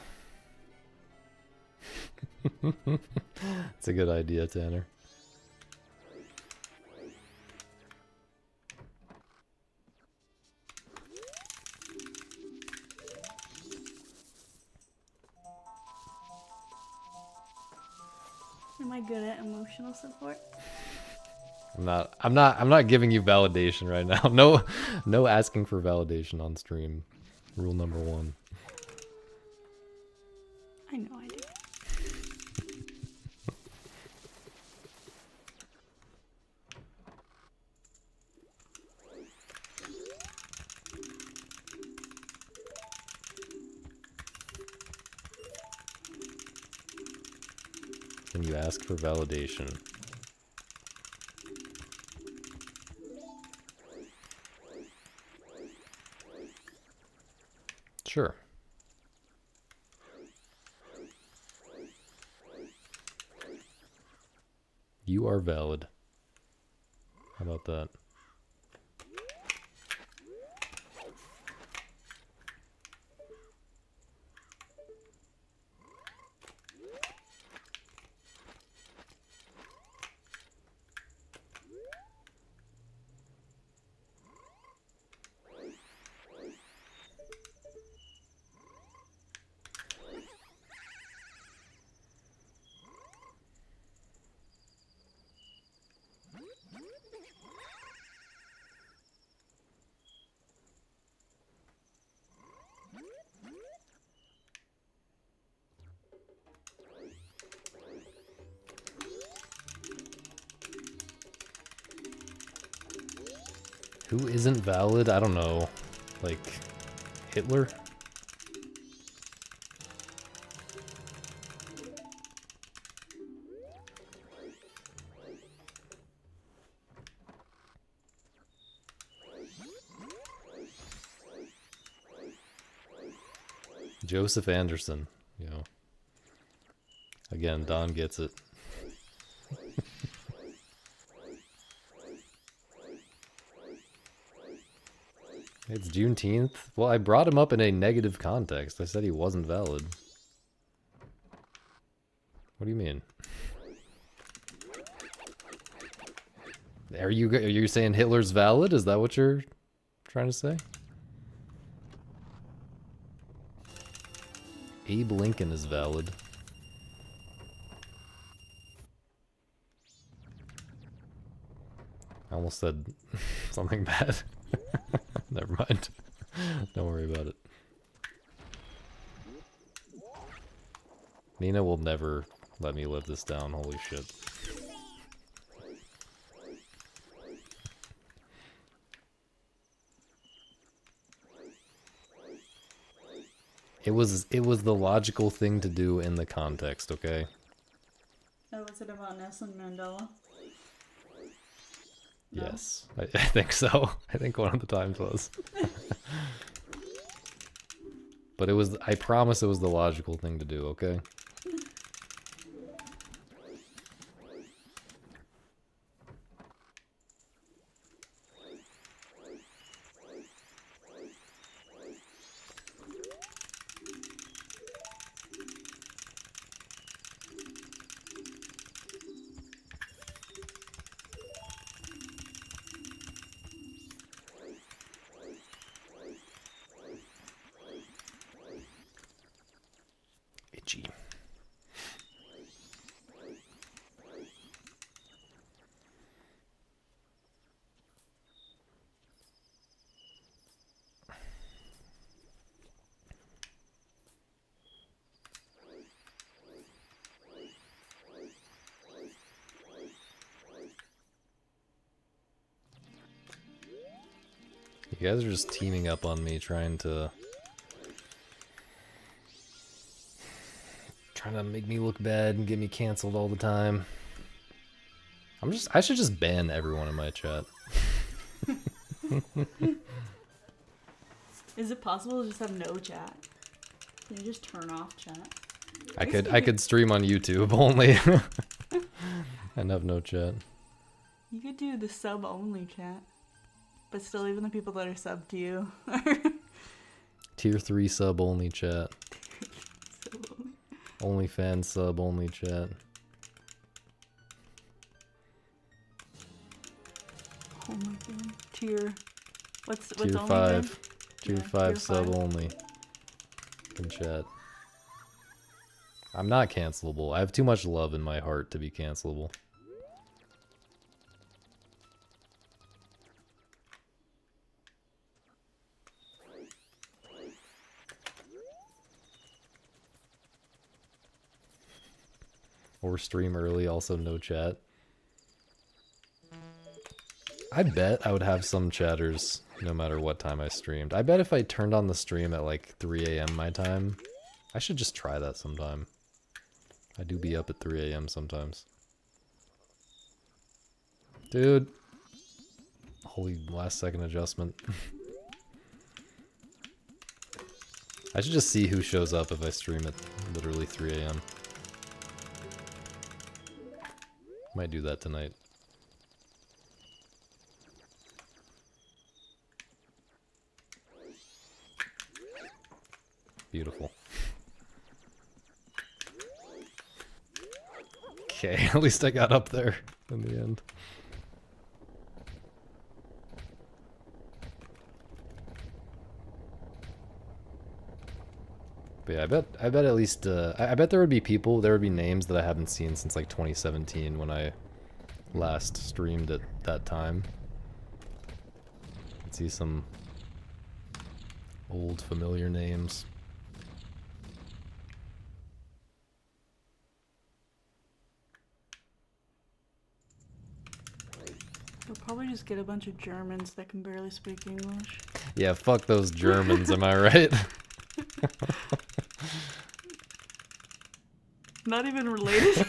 Speaker 1: It's a good idea, Tanner.
Speaker 2: Am I good at emotional support?
Speaker 1: I'm not giving you validation right now. No asking for validation on stream. Rule number 1.
Speaker 2: I know I do.
Speaker 1: Can you ask for validation? Sure. You are valid. How about that? Who isn't valid? I don't know. Like, Hitler? Joseph Anderson, you know. Again, Don gets it. It's Juneteenth? Well, I brought him up in a negative context. I said he wasn't valid. What do you mean? Are you saying Hitler's valid? Is that what you're trying to say? Abe Lincoln is valid. I almost said something bad. Never mind. Don't worry about it. Nina will never let me live this down, holy shit. It was the logical thing to do in the context, okay?
Speaker 2: Oh, was it about Nelson Mandela? No?
Speaker 1: Yes, I think so. I think one of the times was. But it was, I promise it was the logical thing to do, okay? Itchy. You guys are just teaming up on me, trying to make me look bad and get me canceled all the time. I should just ban everyone in my chat.
Speaker 2: Is it possible to just have no chat? Can you just turn off chat?
Speaker 1: I could stream on YouTube only and have no chat.
Speaker 2: You could do the sub only chat. But still, even the people that are sub to you are
Speaker 1: Tier 3 sub only chat.
Speaker 2: sub only.
Speaker 1: OnlyFans sub only chat.
Speaker 2: Oh my god. Tier. What's
Speaker 1: Tier
Speaker 2: only
Speaker 1: 5.
Speaker 2: again?
Speaker 1: Tier
Speaker 2: Yeah,
Speaker 1: 5
Speaker 2: tier
Speaker 1: sub
Speaker 2: 5.
Speaker 1: only. In chat. I'm not cancelable. I have too much love in my heart to be cancelable. Or stream early, also no chat. I bet I would have some chatters no matter what time I streamed. I bet if I turned on the stream at like 3 a.m. my time, I should just try that sometime. I do be up at 3 a.m. sometimes. Dude. Holy last second adjustment. I should just see who shows up if I stream at literally 3 a.m. Might do that tonight. Beautiful. Okay, at least I got up there in the end. But yeah, I bet at least, I bet there would be names that I haven't seen since like 2017 when I last streamed at that time. Let's see some old familiar names.
Speaker 2: You'll probably just get a bunch of Germans that can barely speak English.
Speaker 1: Yeah, fuck those Germans, am I right?
Speaker 2: Not even related.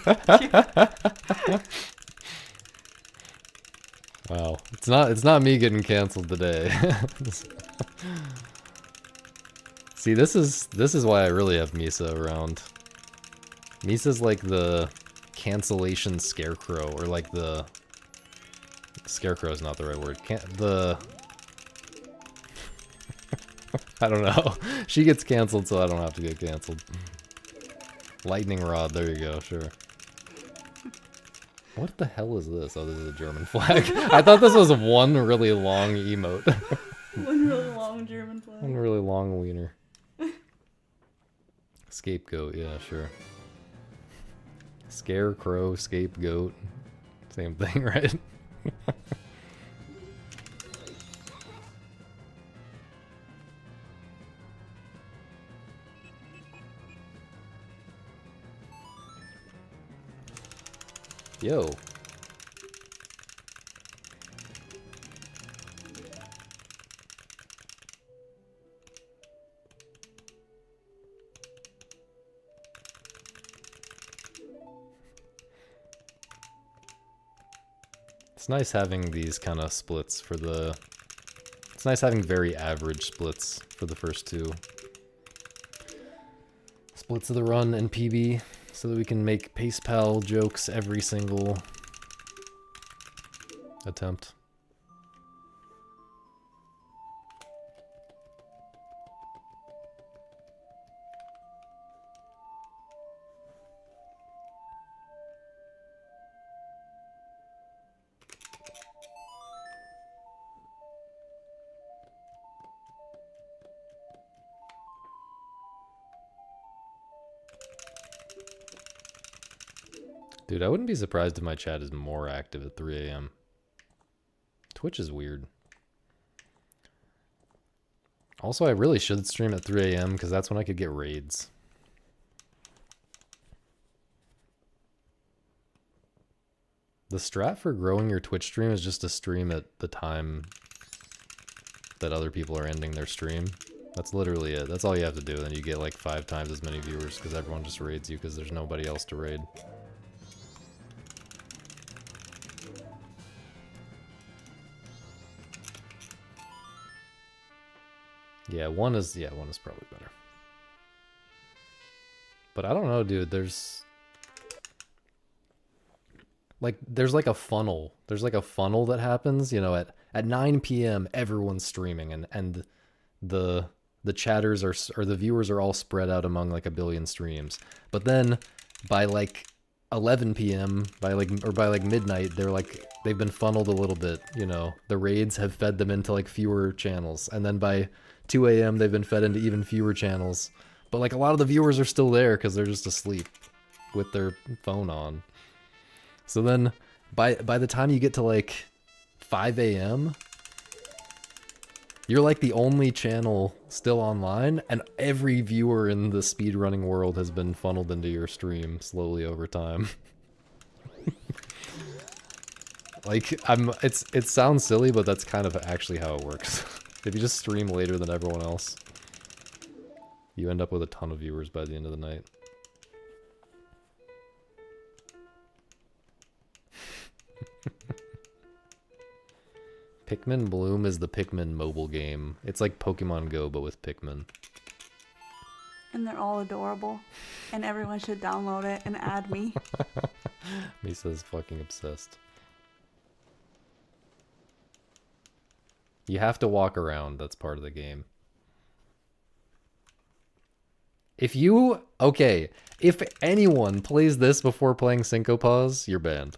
Speaker 1: Wow, it's not me getting canceled today. See, this is why I really have Misa around. Misa's like the cancellation scarecrow, or like the scarecrow is not the right word. I don't know. She gets canceled, so I don't have to get canceled. Lightning rod. There you go. Sure. What the hell is this? Oh, this is a German flag. I thought this was one really long emote.
Speaker 2: One really long German flag.
Speaker 1: One really long wiener. Scapegoat, yeah, sure. Scarecrow, scapegoat. Same thing, right? Yo. It's nice having these kind of splits for the... It's nice having very average splits for the first two. Splits of the run and PB, so that we can make pace pal jokes every single attempt. Dude, I wouldn't be surprised if my chat is more active at 3 a.m. Twitch is weird. Also, I really should stream at 3 a.m. because that's when I could get raids. The strat for growing your Twitch stream is just to stream at the time that other people are ending their stream. That's literally it. That's all you have to do. Then you get like 5 times as many viewers because everyone just raids you because there's nobody else to raid. Yeah, one is probably better. But I don't know, dude. There's like a funnel. There's like a funnel that happens, you know, at 9 p.m. everyone's streaming and the chatters are, or the viewers are all spread out among like a billion streams. But then by like 11 p.m. by like midnight, they've been funneled a little bit, you know. The raids have fed them into like fewer channels, and then by 2 a.m. they've been fed into even fewer channels. But like a lot of the viewers are still there because they're just asleep with their phone on. So then by the time you get to like 5 a.m., you're like the only channel still online, and every viewer in the speedrunning world has been funneled into your stream slowly over time. Like, it sounds silly, but that's kind of actually how it works. If you just stream later than everyone else, you end up with a ton of viewers by the end of the night. Pikmin Bloom is the Pikmin mobile game. It's like Pokemon Go, but with Pikmin.
Speaker 2: And they're all adorable. And everyone should download it and add me.
Speaker 1: Misa's fucking obsessed. You have to walk around. That's part of the game. If anyone plays this before playing Syncopause, you're banned.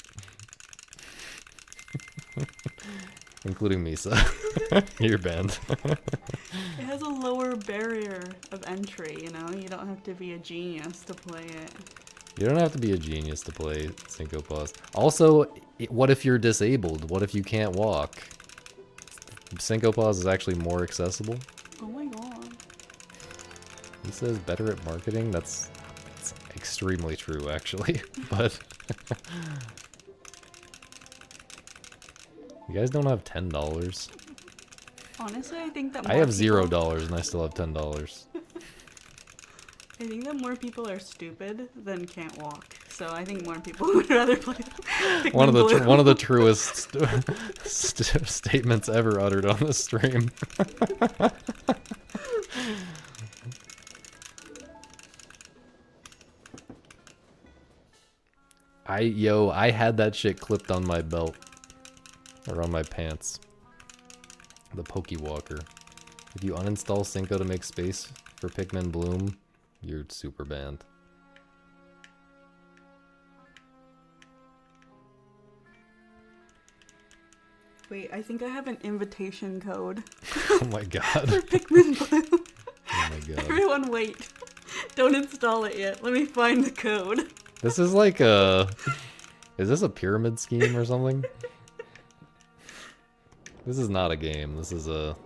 Speaker 1: Including Misa. You're banned.
Speaker 2: It has a lower barrier of entry, you know? You don't have to be a genius to play it.
Speaker 1: You don't have to be a genius to play Syncopause. Also, what if you're disabled? What if you can't walk? Syncopause is actually more accessible.
Speaker 2: Oh my god.
Speaker 1: He says better at marketing? That's extremely true, actually. But... You guys don't have $10?
Speaker 2: Honestly, I think that
Speaker 1: I have $0 and I still have $10.
Speaker 2: I think that more people are stupid than can't walk. So I think more people would rather play
Speaker 1: one of the truest statements ever uttered on this stream. I had that shit clipped on my belt. Or on my pants. The Pokewalker. If you uninstall Synco to make space for Pikmin Bloom, you're super banned.
Speaker 2: Wait, I think I have an invitation code.
Speaker 1: Oh my god.
Speaker 2: For Pikmin Bloom.
Speaker 1: Oh my god.
Speaker 2: Everyone wait. Don't install it yet. Let me find the code.
Speaker 1: This is like a... Is this a pyramid scheme or something? This is not a game. This is a...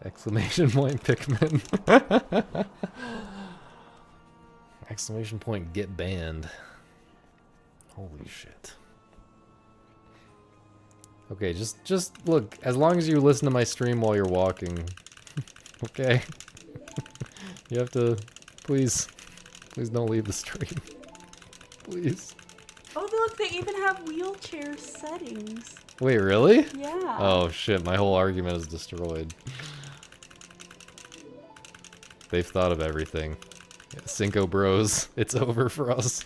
Speaker 1: Exclamation point Pikmin. Exclamation point get banned. Holy shit. Okay, just look, as long as you listen to my stream while you're walking. Okay? You have to... Please don't leave the stream. Please.
Speaker 2: Oh, look, they even have wheelchair settings.
Speaker 1: Wait, really?
Speaker 2: Yeah.
Speaker 1: Oh shit, my whole argument is destroyed. They've thought of everything. Cinco bros, it's over for us.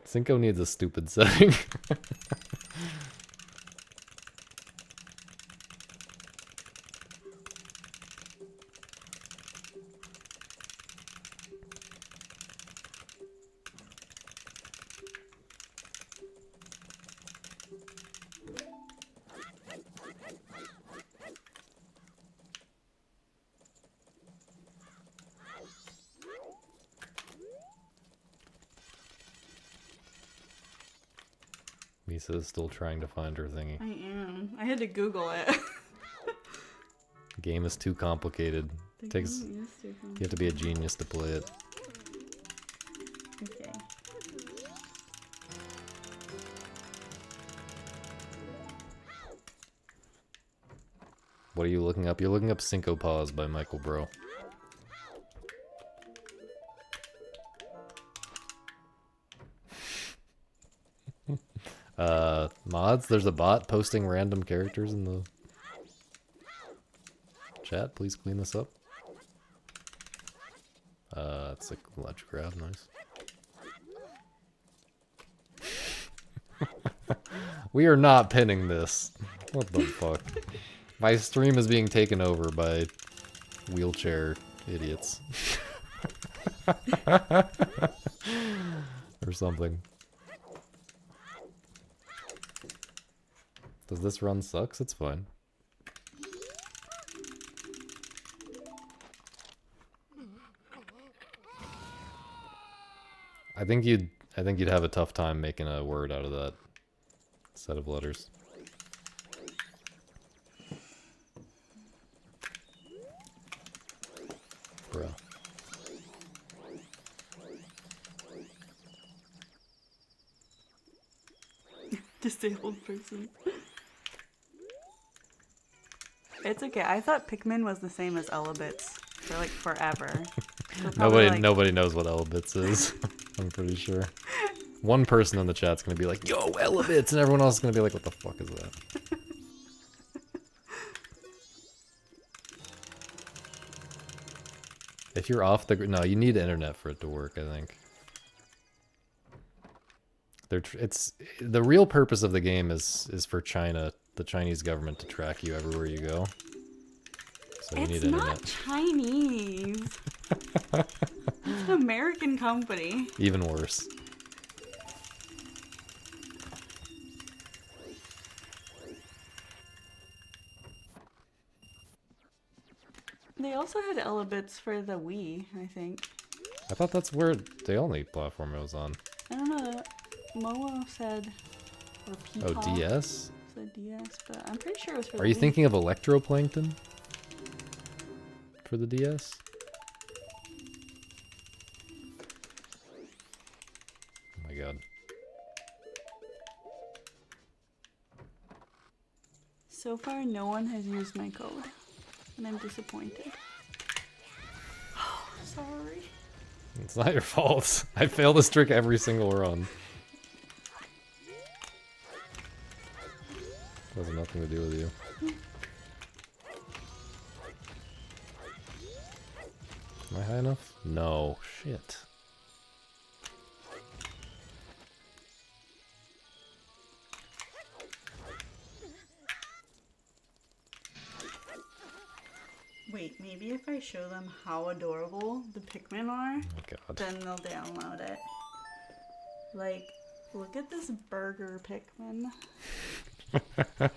Speaker 1: Cinco needs a stupid setting. Misa is still trying to find her thingy.
Speaker 2: I am. I had to Google it.
Speaker 1: Game is too complicated.
Speaker 2: The
Speaker 1: Takes
Speaker 2: game is too
Speaker 1: You have to be a genius to play it.
Speaker 2: Okay.
Speaker 1: What are you looking up? You're looking up Cinco Paws by Michael Bro. Mods, there's a bot posting random characters in the chat. Please clean this up. It's like ledge grab, nice. We are not pinning this. What the fuck? My stream is being taken over by wheelchair idiots. Or something. Does this run sucks? It's fine. I think you'd have a tough time making a word out of that set of letters. Bruh.
Speaker 2: Disabled person. It's okay. I thought Pikmin was the same as Elebits for like forever. So probably,
Speaker 1: Nobody knows what Elebits is. I'm pretty sure. One person in the chat's gonna be like, "Yo, Elebits," and everyone else is gonna be like, "What the fuck is that?" If you're off the no, you need internet for it to work. I think. It's the real purpose of the game is for China, the Chinese government, to track you everywhere you go. So you need internet.
Speaker 2: It's not Chinese. It's an American company.
Speaker 1: Even worse.
Speaker 2: They also had Elebits for the Wii, I think.
Speaker 1: I thought that's the only platform it was on.
Speaker 2: I don't know. Momo said, or
Speaker 1: Oh,
Speaker 2: Peacock
Speaker 1: DS?
Speaker 2: said DS, but I'm pretty sure it was for
Speaker 1: Are
Speaker 2: the
Speaker 1: you
Speaker 2: Wii.
Speaker 1: thinking of Electroplankton? For the DS? Oh my god.
Speaker 2: So far, no one has used my code, and I'm disappointed. Oh, sorry.
Speaker 1: It's not your fault. I fail this trick every single run. Has nothing to do with you. Am I high enough? No. Shit.
Speaker 2: Wait, maybe if I show them how adorable the Pikmin are,
Speaker 1: Oh god.
Speaker 2: then they'll download it. Like, look at this burger Pikmin.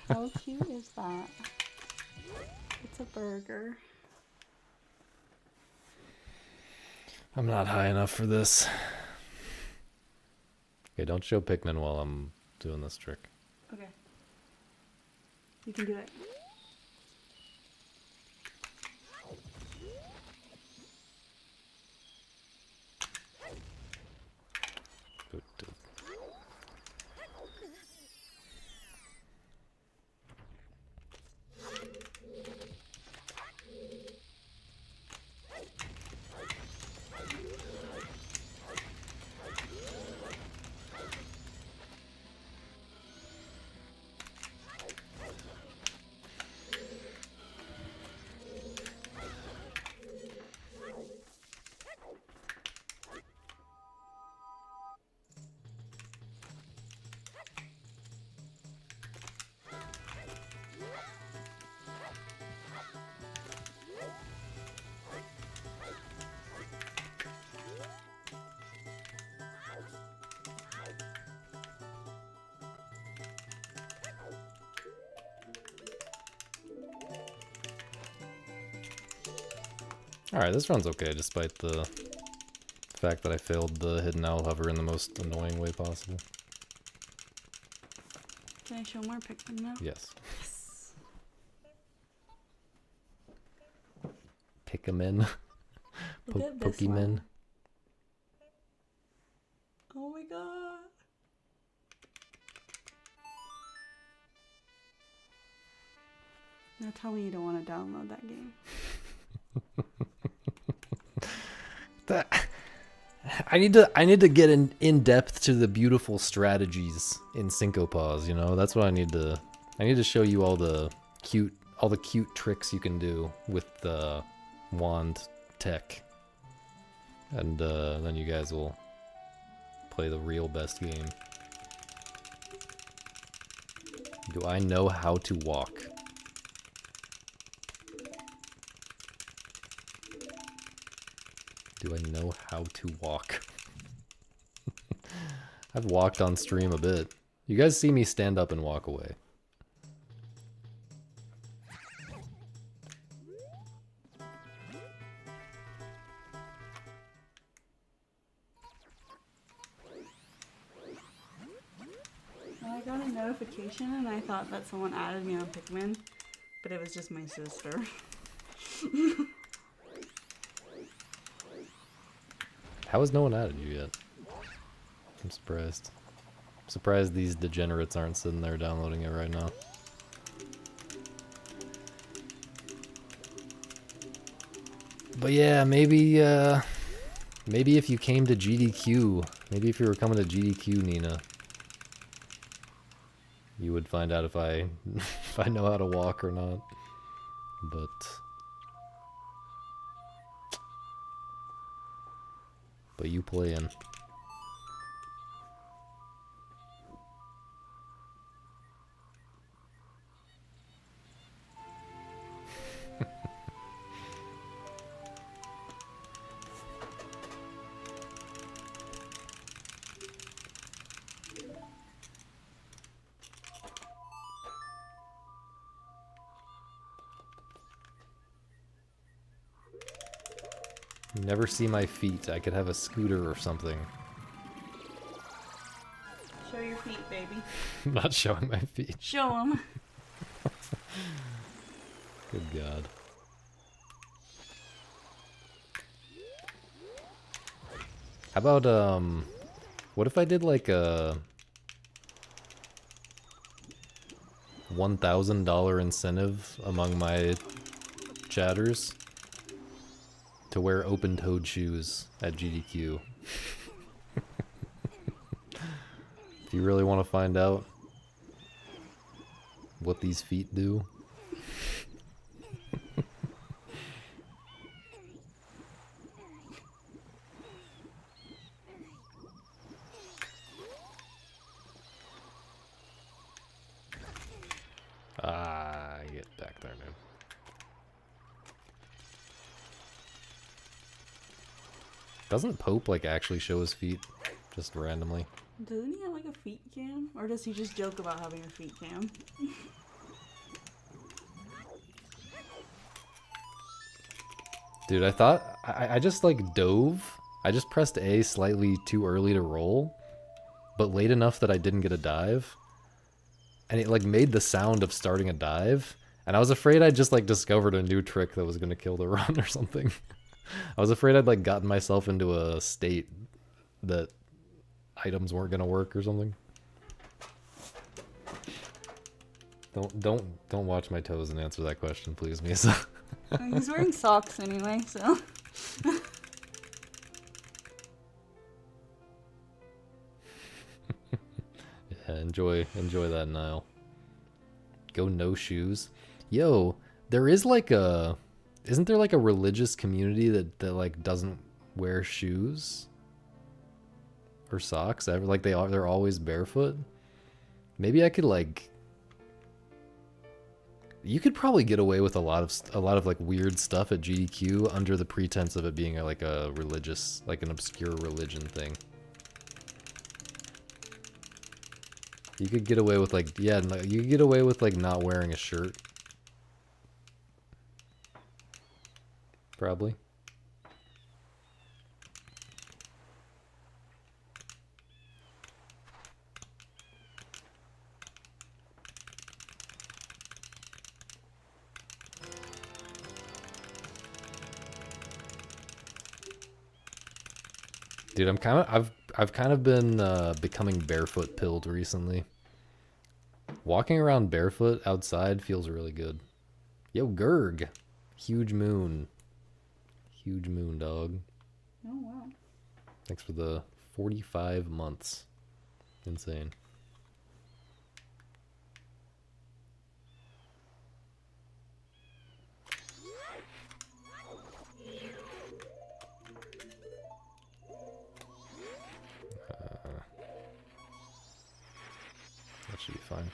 Speaker 2: How cute is that? It's a burger.
Speaker 1: I'm not high enough for this. Okay, don't show Pikmin while I'm doing this trick.
Speaker 2: Okay. You can do it.
Speaker 1: Alright, this run's okay, despite the fact that I failed the hidden owl hover in the most annoying way possible.
Speaker 2: Can I show more Pikmin now?
Speaker 1: Yes.
Speaker 2: Yes.
Speaker 1: Pikmin.
Speaker 2: Look at this
Speaker 1: Pokemon.
Speaker 2: one. Oh my god. Now tell me you don't want to download that game.
Speaker 1: I need to get in depth to the beautiful strategies in Syncopause, you know? That's what I need to show you all the cute tricks you can do with the wand tech. And then you guys will play the real best game. Do I know how to walk? Do I know how to walk? I've walked on stream a bit. You guys see me stand up and walk away.
Speaker 2: I got a notification and I thought that someone added me on Pikmin, but it was just my sister.
Speaker 1: How has no one added you yet? I'm surprised. I'm surprised these degenerates aren't sitting there downloading it right now. But yeah, maybe if you came to GDQ, maybe if you were coming to GDQ, Nina, you would find out if I if I know how to walk or not. But you playing. You never see my feet. I could have a scooter or something.
Speaker 2: Show your feet, baby.
Speaker 1: I'm not showing my feet.
Speaker 2: Show them.
Speaker 1: Good God. How about, what if I did like a $1,000 incentive among my chatters to wear open-toed shoes at GDQ? If you really want to find out what these feet do. Get back there, man. Doesn't Pope like actually show his feet just randomly?
Speaker 2: Doesn't he have like a feet cam? Or does he just joke about having a feet cam?
Speaker 1: Dude, I thought I just like dove. I just pressed A slightly too early to roll, but late enough that I didn't get a dive. And it like made the sound of starting a dive, and I was afraid I'd just like discovered a new trick that was gonna kill the run or something. I was afraid I'd like gotten myself into a state that items weren't gonna work or something. Don't watch my toes and answer that question, please, Misa.
Speaker 2: He's wearing socks anyway, so.
Speaker 1: Yeah, enjoy that, Nile. Go no shoes. Yo, there is like a... Isn't there like a religious community that like doesn't wear shoes? Or socks ever? Like they're always barefoot? Maybe I could like... You could probably get away with a lot of like weird stuff at GDQ under the pretense of it being like a religious, like an obscure religion thing. You could get away with like, yeah, you could get away with like not wearing a shirt. Probably. Dude, I've kind of been becoming barefoot pilled recently. Walking around barefoot outside feels really good. Yo, Gurg. Huge moon. Huge moon, dog.
Speaker 2: Oh, wow.
Speaker 1: Thanks for the 45 months. Insane. That should be fine.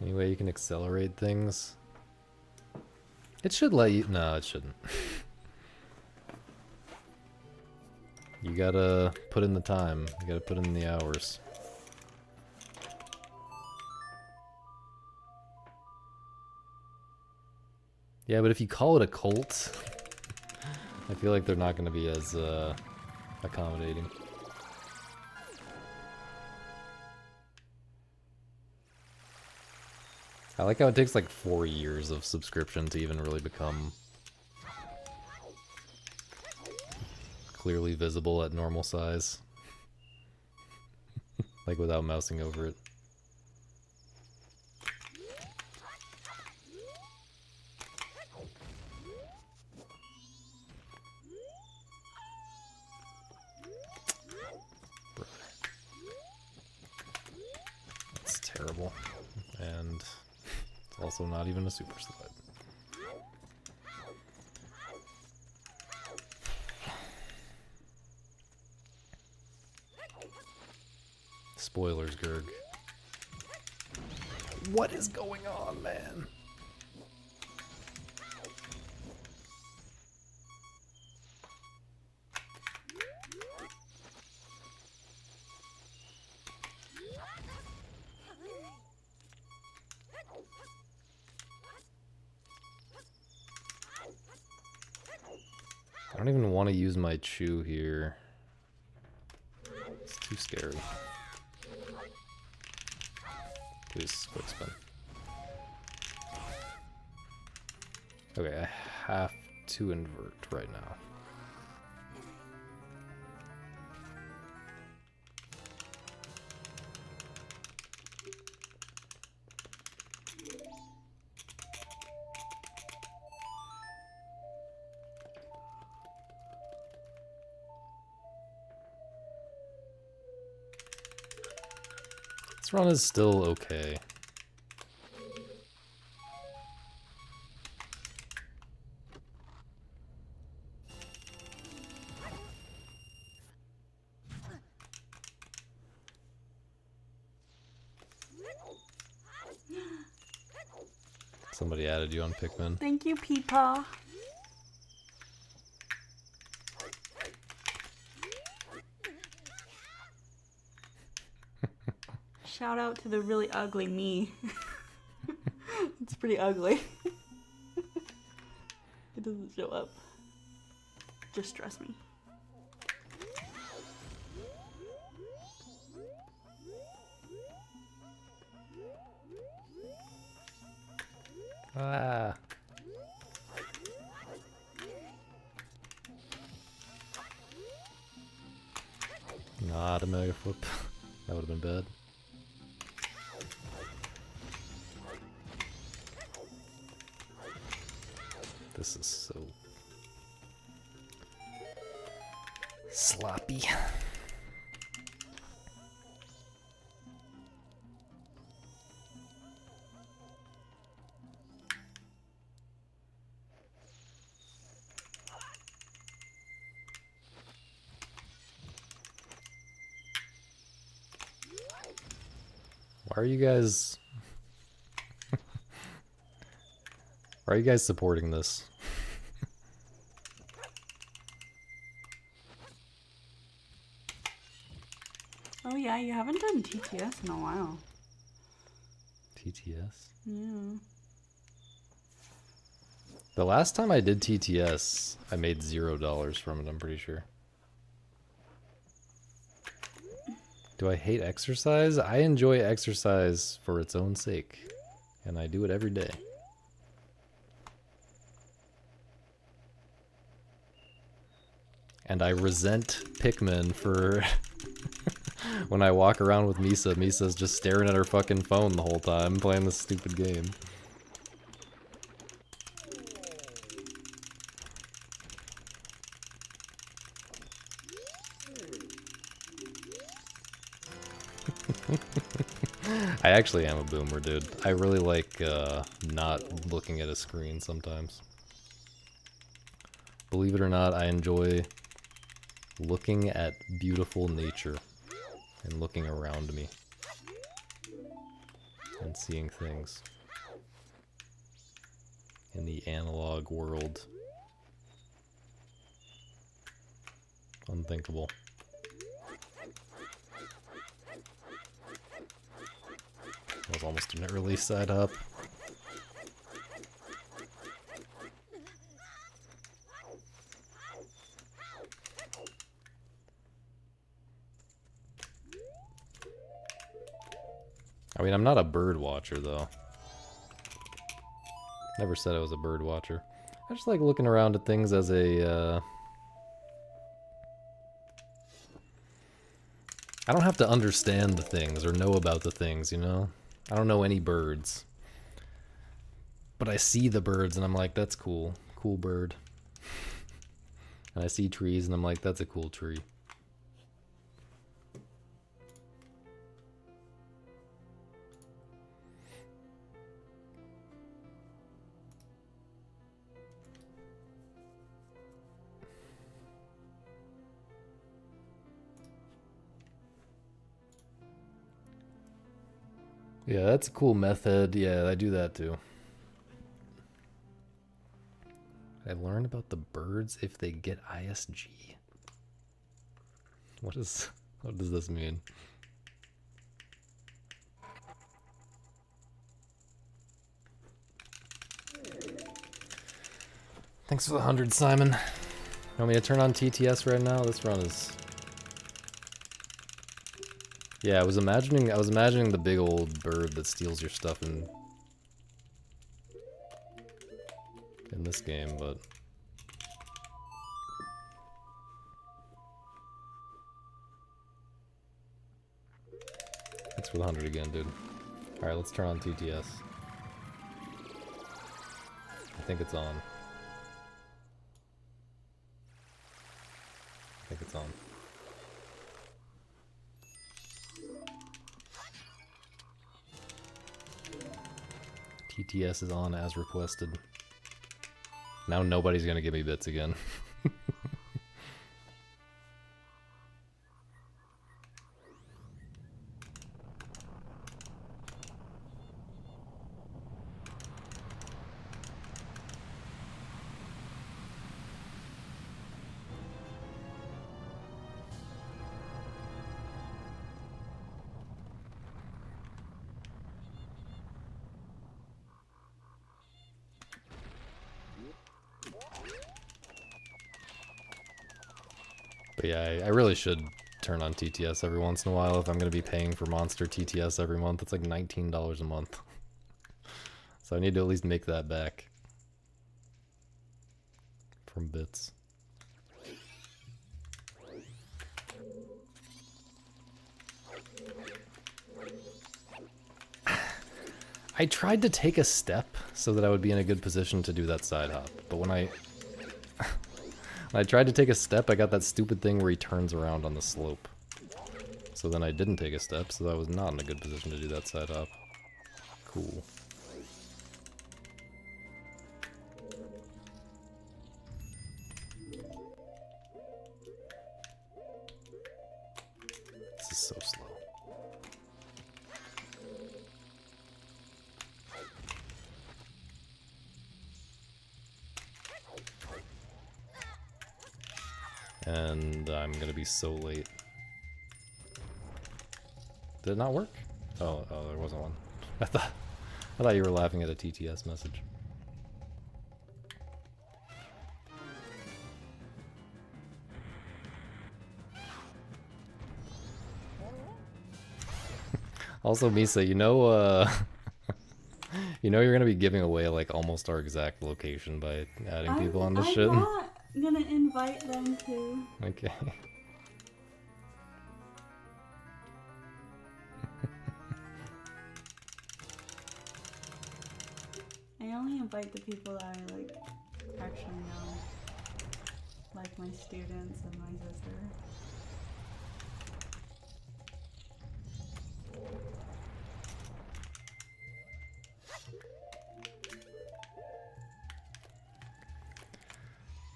Speaker 1: Any way you can accelerate things? It should let you... No, it shouldn't. You gotta put in the time. You gotta put in the hours. Yeah, but if you call it a cult, I feel like they're not gonna be as accommodating. I like how it takes like 4 years of subscription to even really become clearly visible at normal size. Like without mousing over it. That's terrible. And it's also not even a super slide. Spoilers, Gurg. What is going on, man? I don't even want to use my chew here. It's too scary. Please, quick spin. Okay, I have to invert right now. This run is still okay. Somebody added you on Pikmin.
Speaker 2: Thank you, Peepaw. Shout out to the really ugly me. It's pretty ugly. It doesn't show up. Just stress me.
Speaker 1: Ah. Not a mega flip. That would have been bad. This is so sloppy. Why are you guys... Why are you guys supporting this?
Speaker 2: Oh yeah, you haven't done TTS in a while.
Speaker 1: TTS?
Speaker 2: Yeah.
Speaker 1: The last time I did TTS, I made $0 from it, I'm pretty sure. Do I hate exercise? I enjoy exercise for its own sake, and I do it every day. And I resent Pikmin for when I walk around with Misa. Misa's just staring at her fucking phone the whole time, playing this stupid game. I actually am a boomer, dude. I really like not looking at a screen sometimes. Believe it or not, I enjoy looking at beautiful nature and looking around me and seeing things in the analog world. Unthinkable. That was almost an early side up. I mean, I'm not a bird watcher, though. Never said I was a bird watcher. I just like looking around at things as a, I don't have to understand the things or know about the things, you know? I don't know any birds. But I see the birds and I'm like, that's cool. Cool bird. And I see trees and I'm like, that's a cool tree. Yeah, that's a cool method. Yeah, I do that too. I learned about the birds if they get ISG. What does this mean? Thanks for the 100, Simon. You want me to turn on TTS right now? This run is... Yeah, I was imagining the big old bird that steals your stuff in this game, but thanks for the 100 again, dude. All right, let's turn on TTS. I think it's on. I think it's on. TTS is on as requested. Now nobody's gonna give me bits again. But yeah, I really should turn on TTS every once in a while if I'm going to be paying for Monster TTS every month. It's like $19 a month. So I need to at least make that back from bits. I tried to take a step so that I would be in a good position to do that side hop, but when I tried to take a step, I got that stupid thing where he turns around on the slope. So then I didn't take a step, so I was not in a good position to do that side hop. Cool. This is so slow. And I'm gonna be so late. Did it not work? Oh, there wasn't one. I thought I thought you were laughing at a TTS message. Also, Misa, you know, you know you're gonna be giving away like almost our exact location by adding people on this shit.
Speaker 2: I'm not gonna invite them to.
Speaker 1: Okay.
Speaker 2: I only invite the people that I like actually know, like my students and my sister.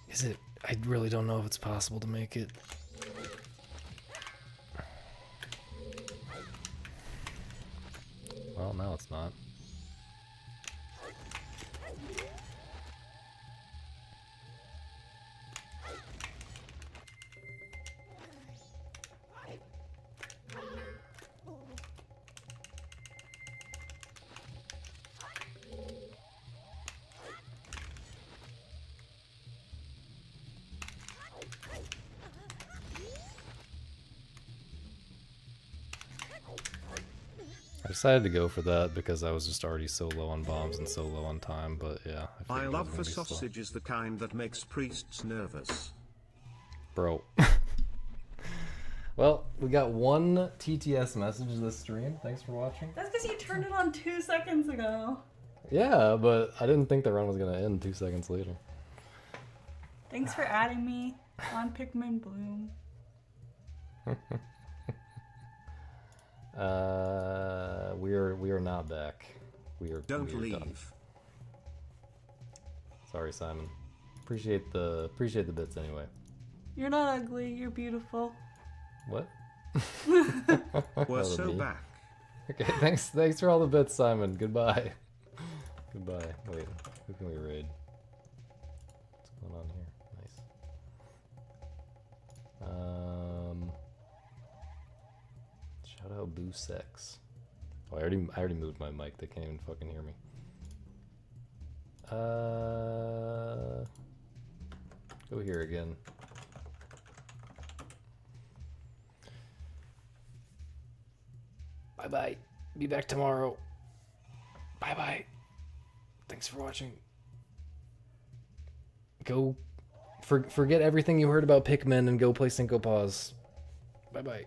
Speaker 1: Is it? I really don't know if it's possible to make it. Well, now it's not. I decided to go for that because I was just already so low on bombs and so low on time, but yeah.
Speaker 3: I
Speaker 1: figured it was
Speaker 3: love
Speaker 1: gonna
Speaker 3: the
Speaker 1: be slow.
Speaker 3: sausage is the kind that makes priests nervous.
Speaker 1: Bro. Well, we got one TTS message this stream. Thanks for watching.
Speaker 2: That's because you turned it on 2 seconds ago.
Speaker 1: Yeah, but I didn't think the run was gonna end 2 seconds later.
Speaker 2: Thanks for adding me on Pikmin Bloom.
Speaker 1: We are not back. We are
Speaker 3: Don't
Speaker 1: we are
Speaker 3: leave.
Speaker 1: done. Sorry, Simon. Appreciate the bits anyway.
Speaker 2: You're not ugly, you're beautiful.
Speaker 1: What?
Speaker 3: We're
Speaker 1: That was
Speaker 3: so
Speaker 1: me.
Speaker 3: back.
Speaker 1: Okay, thanks for all the bits, Simon. Goodbye. Goodbye. Wait, who can we raid? What's going on here? Nice. Shout out Boo Sex. Oh, I already moved my mic. They can't even fucking hear me. Go here again. Bye bye. Be back tomorrow. Bye bye. Thanks for watching. Go forget everything you heard about Pikmin and go play Synco Paws. Bye bye.